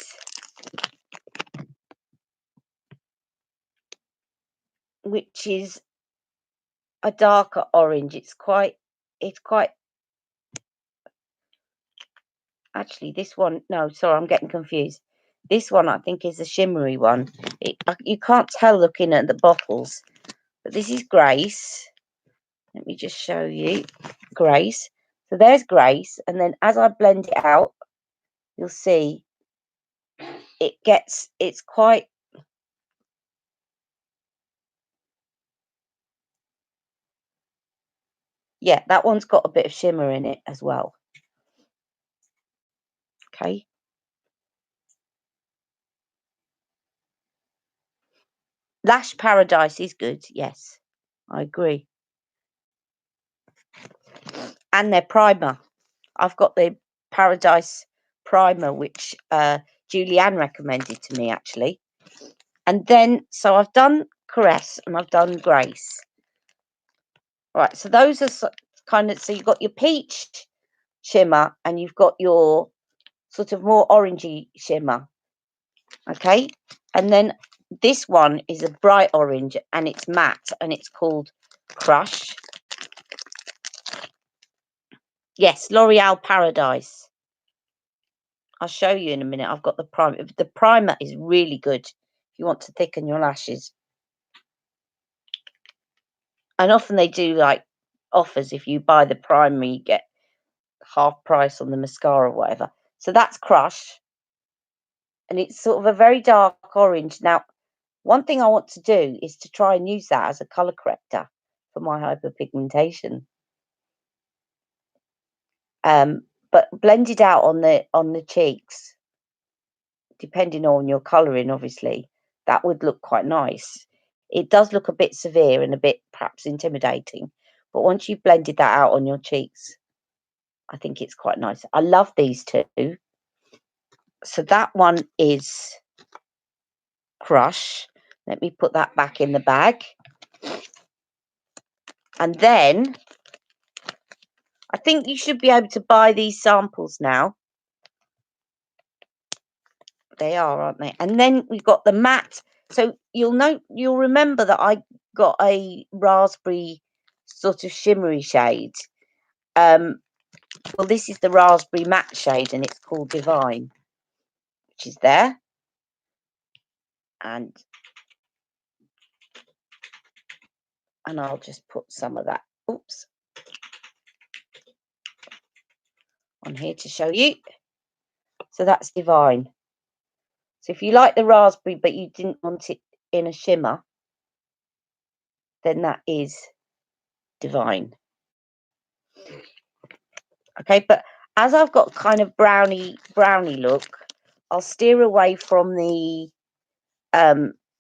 Which is a darker orange. It's quite actually this one, no, sorry, I'm getting confused. This one I think is a shimmery one. You can't tell looking at the bottles, but this is Grace. Let me just show you Grace. So there's Grace, and then as I blend it out, you'll see it's quite, yeah, that one's got a bit of shimmer in it as well. Okay. Lash Paradise is good, yes, I agree. And their primer. I've got the Paradise primer, which Julianne recommended to me, actually. And then, so I've done Caress and I've done Grace. Right, so those are kind of, so you've got your peach shimmer and you've got your sort of more orangey shimmer. Okay, and then this one is a bright orange and it's matte and it's called Crush. Yes, L'Oreal Paradise. I'll show you in a minute. I've got the primer. The primer is really good if you want to thicken your lashes. And often they do like offers. If you buy the primer, you get half price on the mascara or whatever. So that's Crush. And it's sort of a very dark orange. Now, one thing I want to do is to try and use that as a colour corrector for my hyperpigmentation. But blend it out on the cheeks, depending on your colouring, obviously, that would look quite nice. It does look a bit severe and a bit perhaps intimidating, but once you've blended that out on your cheeks, I think it's quite nice. I love these two. So that one is Crush. Let me put that back in the bag. And then I think you should be able to buy these samples now. They are, aren't they? And then we've got the matte. So you'll remember that I got a raspberry sort of shimmery shade. Well, this is the raspberry matte shade and it's called Divine, which is there. And I'll just put some of that, oops, on here to show you. So that's Divine. So if you like the raspberry but you didn't want it in a shimmer, then that is Divine. Okay, but as I've got kind of brownie look, I'll steer away from the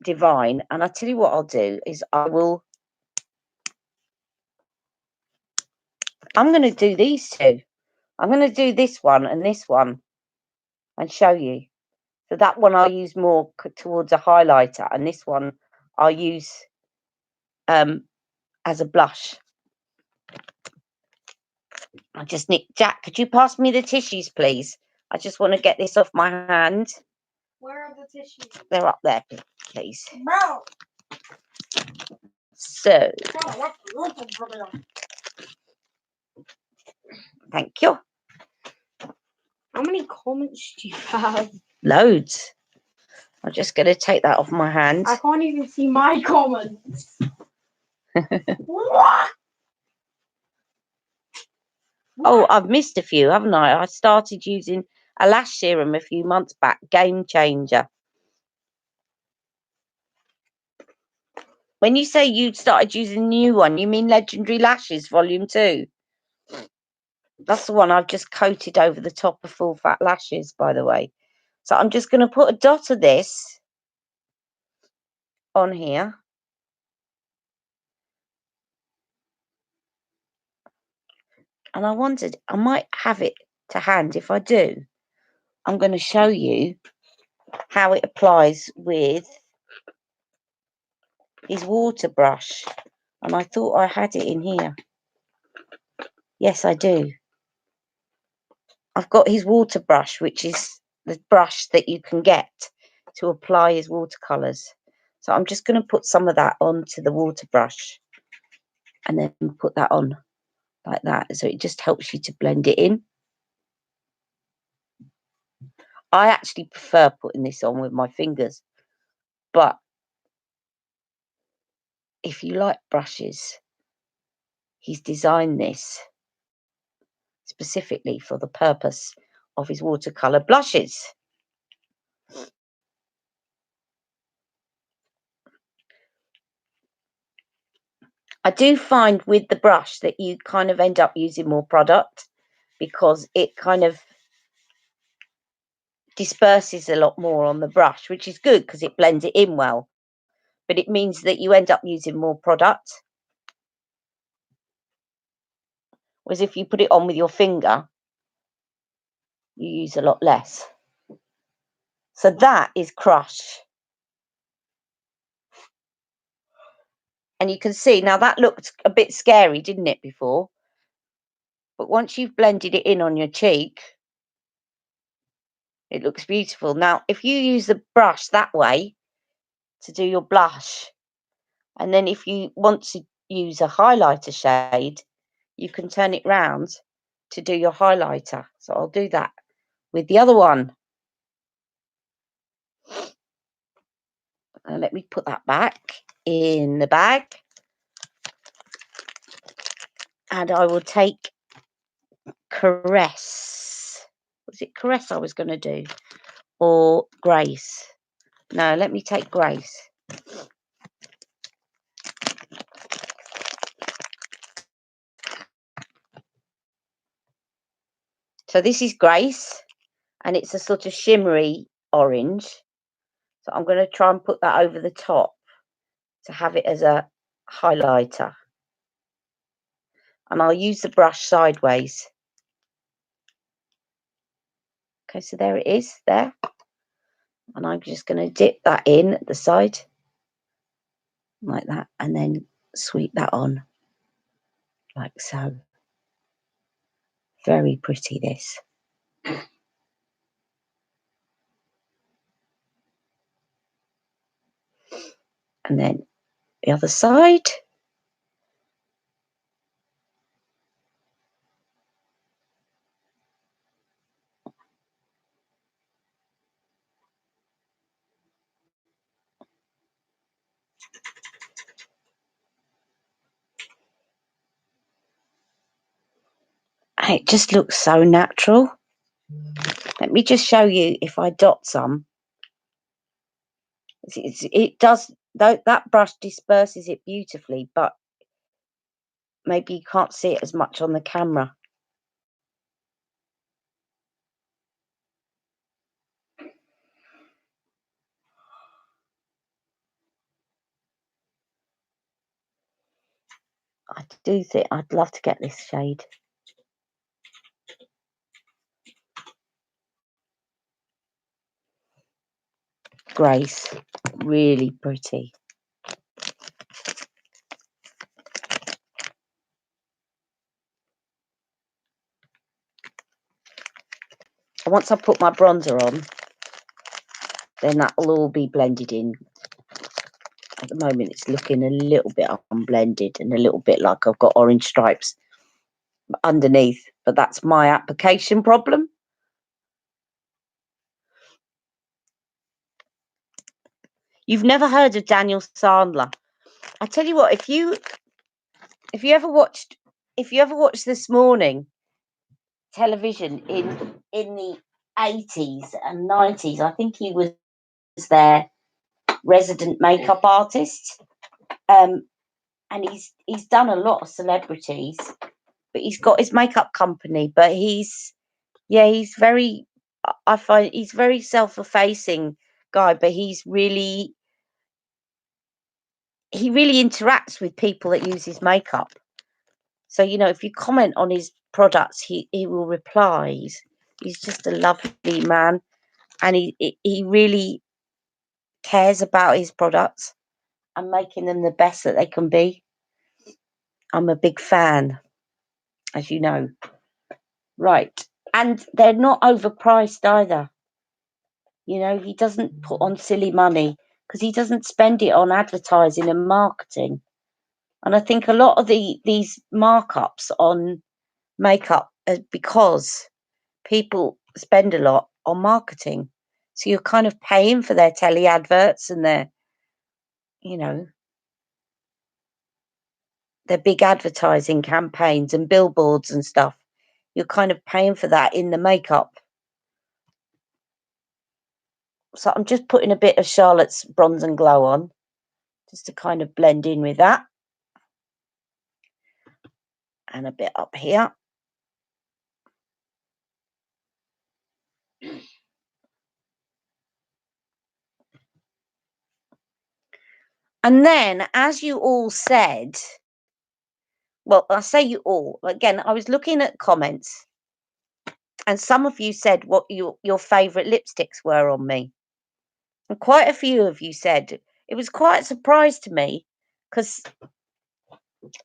Divine, and I'll tell you what I'll do is I'm going to do these two. I'm going to do this one and show you. So that one I'll use more towards a highlighter, and this one I'll use as a blush. I just need, Jack, could you pass me the tissues, please? I just want to get this off my hand. Where are the tissues? They're up there, please. Bro. So, thank you. How many comments do you have? Loads. I'm just going to take that off my hand. I can't even see my comments. What? Oh, I've missed a few, haven't I? I started using a lash serum a few months back. Game changer. When you say you started using a new one, you mean Legendary Lashes Volume 2? That's the one I've just coated over the top of Full Fat Lashes, by the way. So I'm just going to put a dot of this on here. And I wondered, I might have it to hand. If I do, I'm going to show you how it applies with his water brush. And I thought I had it in here. Yes, I do. I've got his water brush, which is the brush that you can get to apply his watercolours. So I'm just going to put some of that onto the water brush and then put that on like that. So it just helps you to blend it in. I actually prefer putting this on with my fingers, but if you like brushes, he's designed this specifically for the purpose of his watercolour blushes. I do find with the brush that you kind of end up using more product because it kind of disperses a lot more on the brush, which is good because it blends it in well. But it means that you end up using more product. Whereas if you put it on with your finger, you use a lot less. So that is Crush. And you can see, now that looked a bit scary, didn't it, before? But once you've blended it in on your cheek, it looks beautiful. Now, if you use the brush that way to do your blush, and then if you want to use a highlighter shade, you can turn it round to do your highlighter. So I'll do that with the other one. Let me put that back in the bag. And I will take Caress. Was it Caress I was going to do? Or Grace? No, let me take Grace. So this is Grace, and it's a sort of shimmery orange. So I'm going to try and put that over the top to have it as a highlighter. And I'll use the brush sideways. Okay, so there it is, there. And I'm just going to dip that in at the side, like that, and then sweep that on, like so. Very pretty, this. And then the other side. And it just looks so natural. Let me just show you if I dot some. It does, that brush disperses it beautifully, but maybe you can't see it as much on the camera. I do think I'd love to get this shade. Grace, really pretty. Once I put my bronzer on, then that will all be blended in. At the moment, it's looking a little bit unblended and a little bit like I've got orange stripes underneath, but that's my application problem. You've never heard of Daniel Sandler? I tell you what, if you ever watched This Morning television in the 80s and 90s, I think he was their resident makeup artist. And he's done a lot of celebrities, but he's got his makeup company. But he's very, I find he's very self-effacing guy, but he really interacts with people that use his makeup. So, you know, if you comment on his products, he will reply. He's just a lovely man, and he really cares about his products and making them the best that they can be. I'm a big fan, as you know. Right. And they're not overpriced either. You know, he doesn't put on silly money because he doesn't spend it on advertising and marketing. And I think a lot of these markups on makeup are because people spend a lot on marketing. So you're kind of paying for their telly adverts and their, you know, their big advertising campaigns and billboards and stuff. You're kind of paying for that in the makeup. So I'm just putting a bit of Charlotte's Bronze and Glow on, just to kind of blend in with that. And a bit up here. And then, as you all said, well, I say you all, again, I was looking at comments, and some of you said what your favourite lipsticks were on me. And quite a few of you said, it was quite a surprise to me, because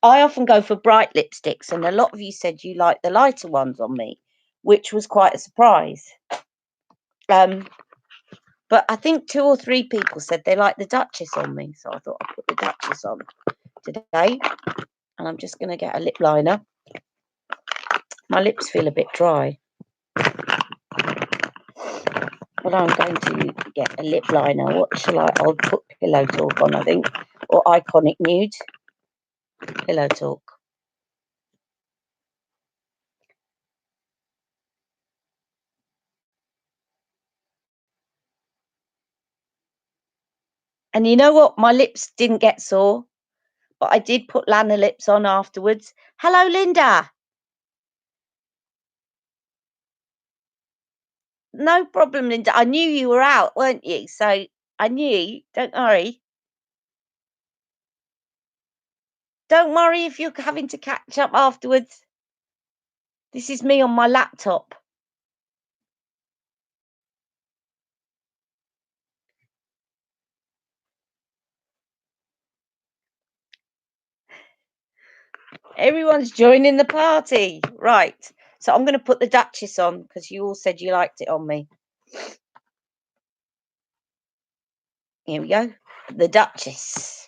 I often go for bright lipsticks, and a lot of you said you like the lighter ones on me, which was quite a surprise. But I think 2 or 3 people said they like the Duchess on me, so I thought I'd put the Duchess on today. And I'm just going to get a lip liner. My lips feel a bit dry. But I'm going to get a lip liner. What shall I? I'll put Pillow Talk on, I think, or Iconic Nude. Pillow Talk. And you know what? My lips didn't get sore, but I did put Lana Lips on afterwards. Hello, Linda. No problem, Linda. I knew you were out, weren't you? So I knew. Don't worry. Don't worry if you're having to catch up afterwards. This is me on my laptop. Everyone's joining the party. Right. So I'm going to put the Duchess on because you all said you liked it on me. Here we go. The Duchess.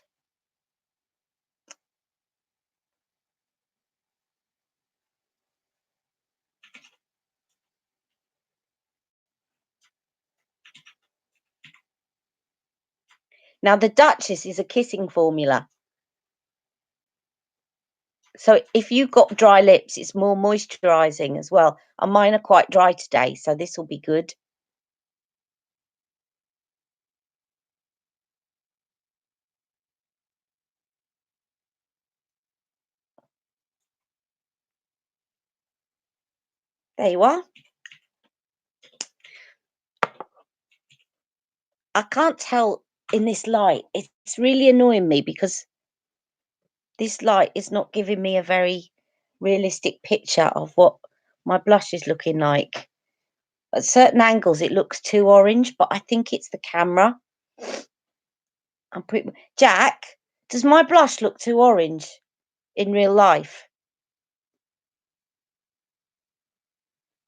Now, the Duchess is a kissing formula. So if you've got dry lips, it's more moisturising as well. And mine are quite dry today, so this will be good. There you are. I can't tell in this light. It's really annoying me because this light is not giving me a very realistic picture of what my blush is looking like. At certain angles, it looks too orange, but I think it's the camera. Jack, does my blush look too orange in real life?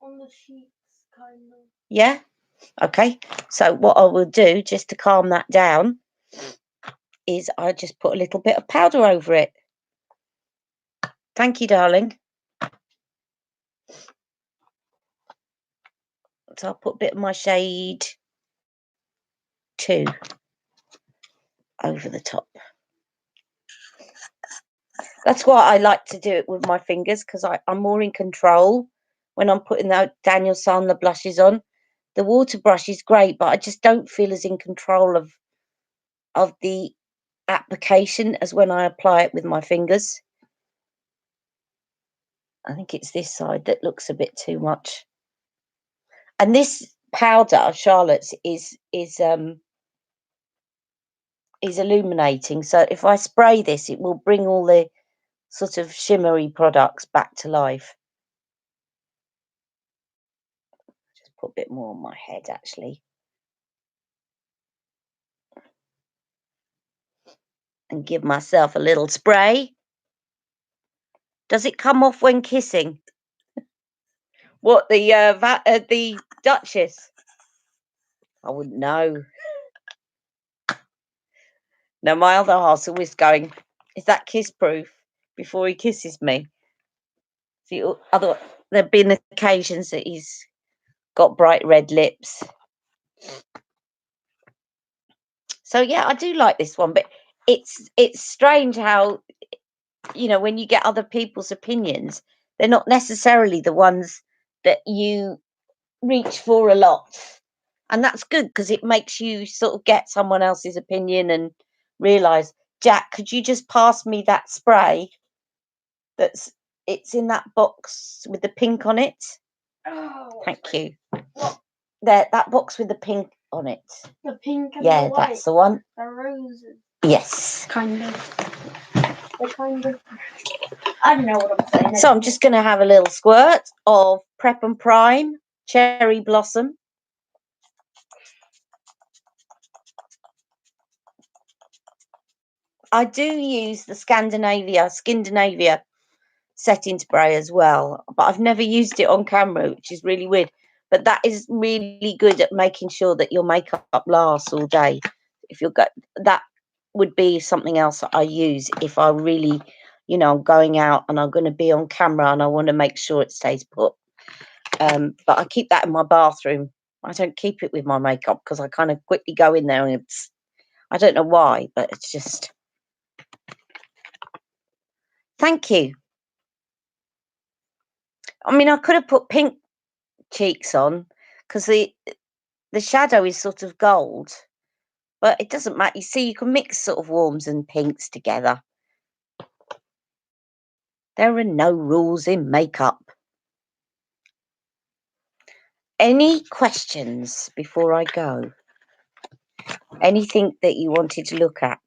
On the cheeks, kind of. Yeah? Okay. So what I will do, just to calm that down, is I just put a little bit of powder over it. Thank you, darling. So I'll put a bit of my shade 2 over the top. That's why I like to do it with my fingers, because I'm more in control when I'm putting the Daniel Sandler blushes on. The water brush is great, but I just don't feel as in control of the application as when I apply it with my fingers. I think it's this side that looks a bit too much. And this powder, Charlotte's, is illuminating. So if I spray this, it will bring all the sort of shimmery products back to life. Just put a bit more on my head, actually. And give myself a little spray. Does it come off when kissing? What, the Duchess? I wouldn't know. Now, my other half's always going, is that kiss proof before he kisses me? See, there have been occasions that he's got bright red lips. So, yeah, I do like this one, but it's strange how, you know, when you get other people's opinions, they're not necessarily the ones that you reach for a lot. And that's good because it makes you sort of get someone else's opinion and realise, Jack, could you just pass me that spray it's in that box with the pink on it? Oh, Thank you. What? That box with the pink on it. The pink and Yeah, the white. that's the one. The roses. Yes. Kind of. They're kind of. I don't know what I'm saying. So I'm just going to have a little squirt of Prep and Prime Cherry Blossom. I do use the Skindinavia setting spray as well, but I've never used it on camera, which is really weird. But that is really good at making sure that your makeup lasts all day. If you're that would be something else that I use if I really, I'm going out and I'm going to be on camera and I want to make sure it stays put. But I keep that in my bathroom. I don't keep it with my makeup because I kind of quickly go in there and I don't know why, but it's just. Thank you. I mean, I could have put pink cheeks on because the shadow is sort of gold, but it doesn't matter. You see, you can mix sort of warms and pinks together. There are no rules in makeup. Any questions before I go? Anything that you wanted to look at?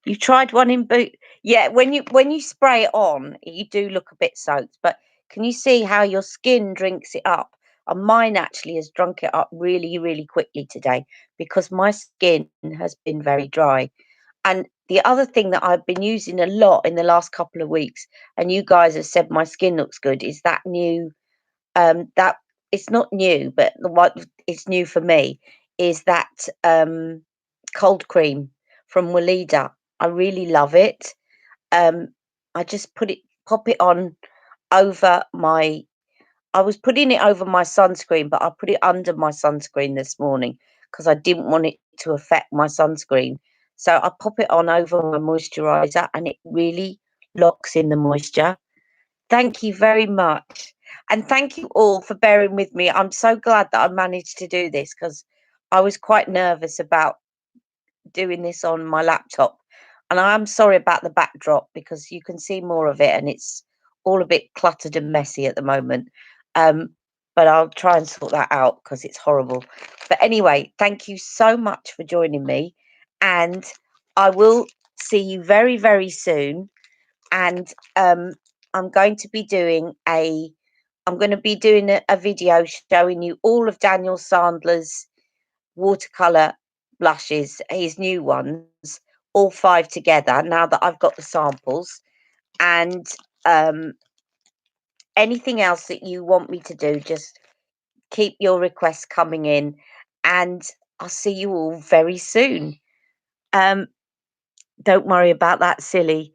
You tried one in boot. Yeah, when you spray it on, you do look a bit soaked, but can you see how your skin drinks it up? And mine actually has drunk it up really, really quickly today because my skin has been very dry. And the other thing that I've been using a lot in the last couple of weeks, and you guys have said my skin looks good, is that new that it's not new, but what is new for me is that cold cream from Weleda. I really love it. Um, I just pop it on over my. I was putting it over my sunscreen, but I put it under my sunscreen this morning because I didn't want it to affect my sunscreen. So I pop it on over my moisturizer, and it really locks in the moisture. Thank you very much. And thank you all for bearing with me. I'm so glad that I managed to do this because I was quite nervous about doing this on my laptop. And I'm sorry about the backdrop because you can see more of it and it's all a bit cluttered and messy at the moment. Um, but I'll try and sort that out because it's horrible. But anyway, thank you so much for joining me. And I will see you very, very soon. And I'm going to be doing a video showing you all of Daniel Sandler's watercolor blushes, his new ones, all 5 together. Now that I've got the samples, and anything else that you want me to do, just keep your requests coming in, and I'll see you all very soon. Don't worry about that, silly.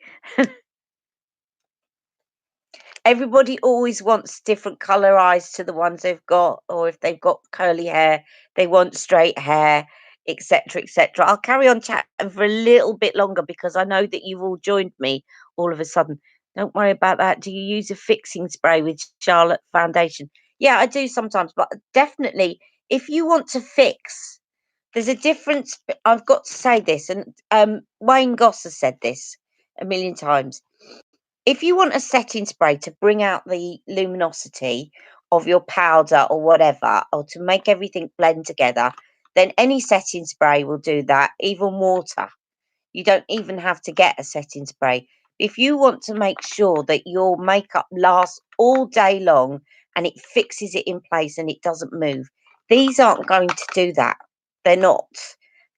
Everybody always wants different color eyes to the ones they've got, or if they've got curly hair, they want straight hair, etc., etc. I'll carry on chatting for a little bit longer because I know that you've all joined me all of a sudden. Don't worry about that. Do you use a fixing spray with Charlotte foundation? Yeah, I do sometimes, but definitely if you want to fix, there's a difference. I've got to say this, and Wayne Goss has said this a million times. If you want a setting spray to bring out the luminosity of your powder or whatever, or to make everything blend together, then any setting spray will do that, even water. You don't even have to get a setting spray. If you want to make sure that your makeup lasts all day long and it fixes it in place and it doesn't move, these aren't going to do that. They're not.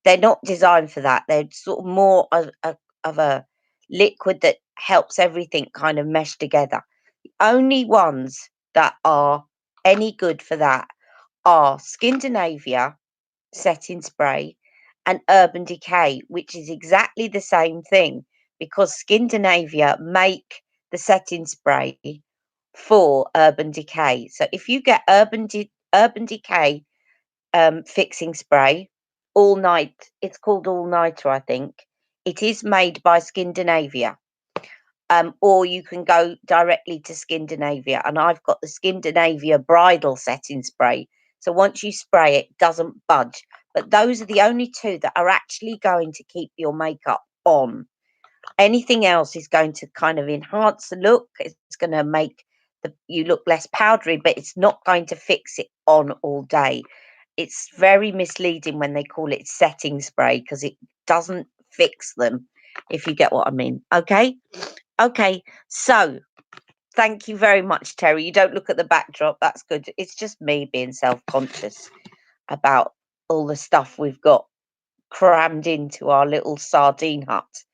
They're not designed for that. They're sort of more of a liquid that helps everything kind of mesh together. The only ones that are any good for that are Skindinavia setting spray and Urban Decay, which is exactly the same thing because Skindinavia make the setting spray for Urban Decay. So if you get Urban Decay fixing spray, all night, it's called All Nighter, I think. It is made by Skindinavia. Or you can go directly to Skindinavia, and I've got the Skindinavia bridal setting spray. So once you spray it, doesn't budge. But those are the only 2 that are actually going to keep your makeup on. Anything else is going to kind of enhance the look. It's going to make you look less powdery, but it's not going to fix it on all day. It's very misleading when they call it setting spray because it doesn't fix them, if you get what I mean. Okay. Okay, so thank you very much, Terry. You don't look at the backdrop. That's good. It's just me being self-conscious. about all the stuff we've got crammed into our little sardine hut.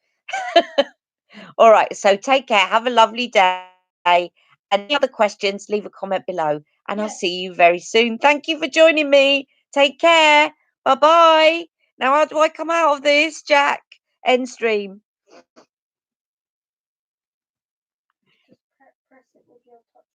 All right, so take care. Have a lovely day. Any other questions, leave a comment below, and I'll Yes. see you very soon. Thank you for joining me. Take care. Bye-bye. Now, how do I come out of this, Jack? End stream. Just press it with your touch.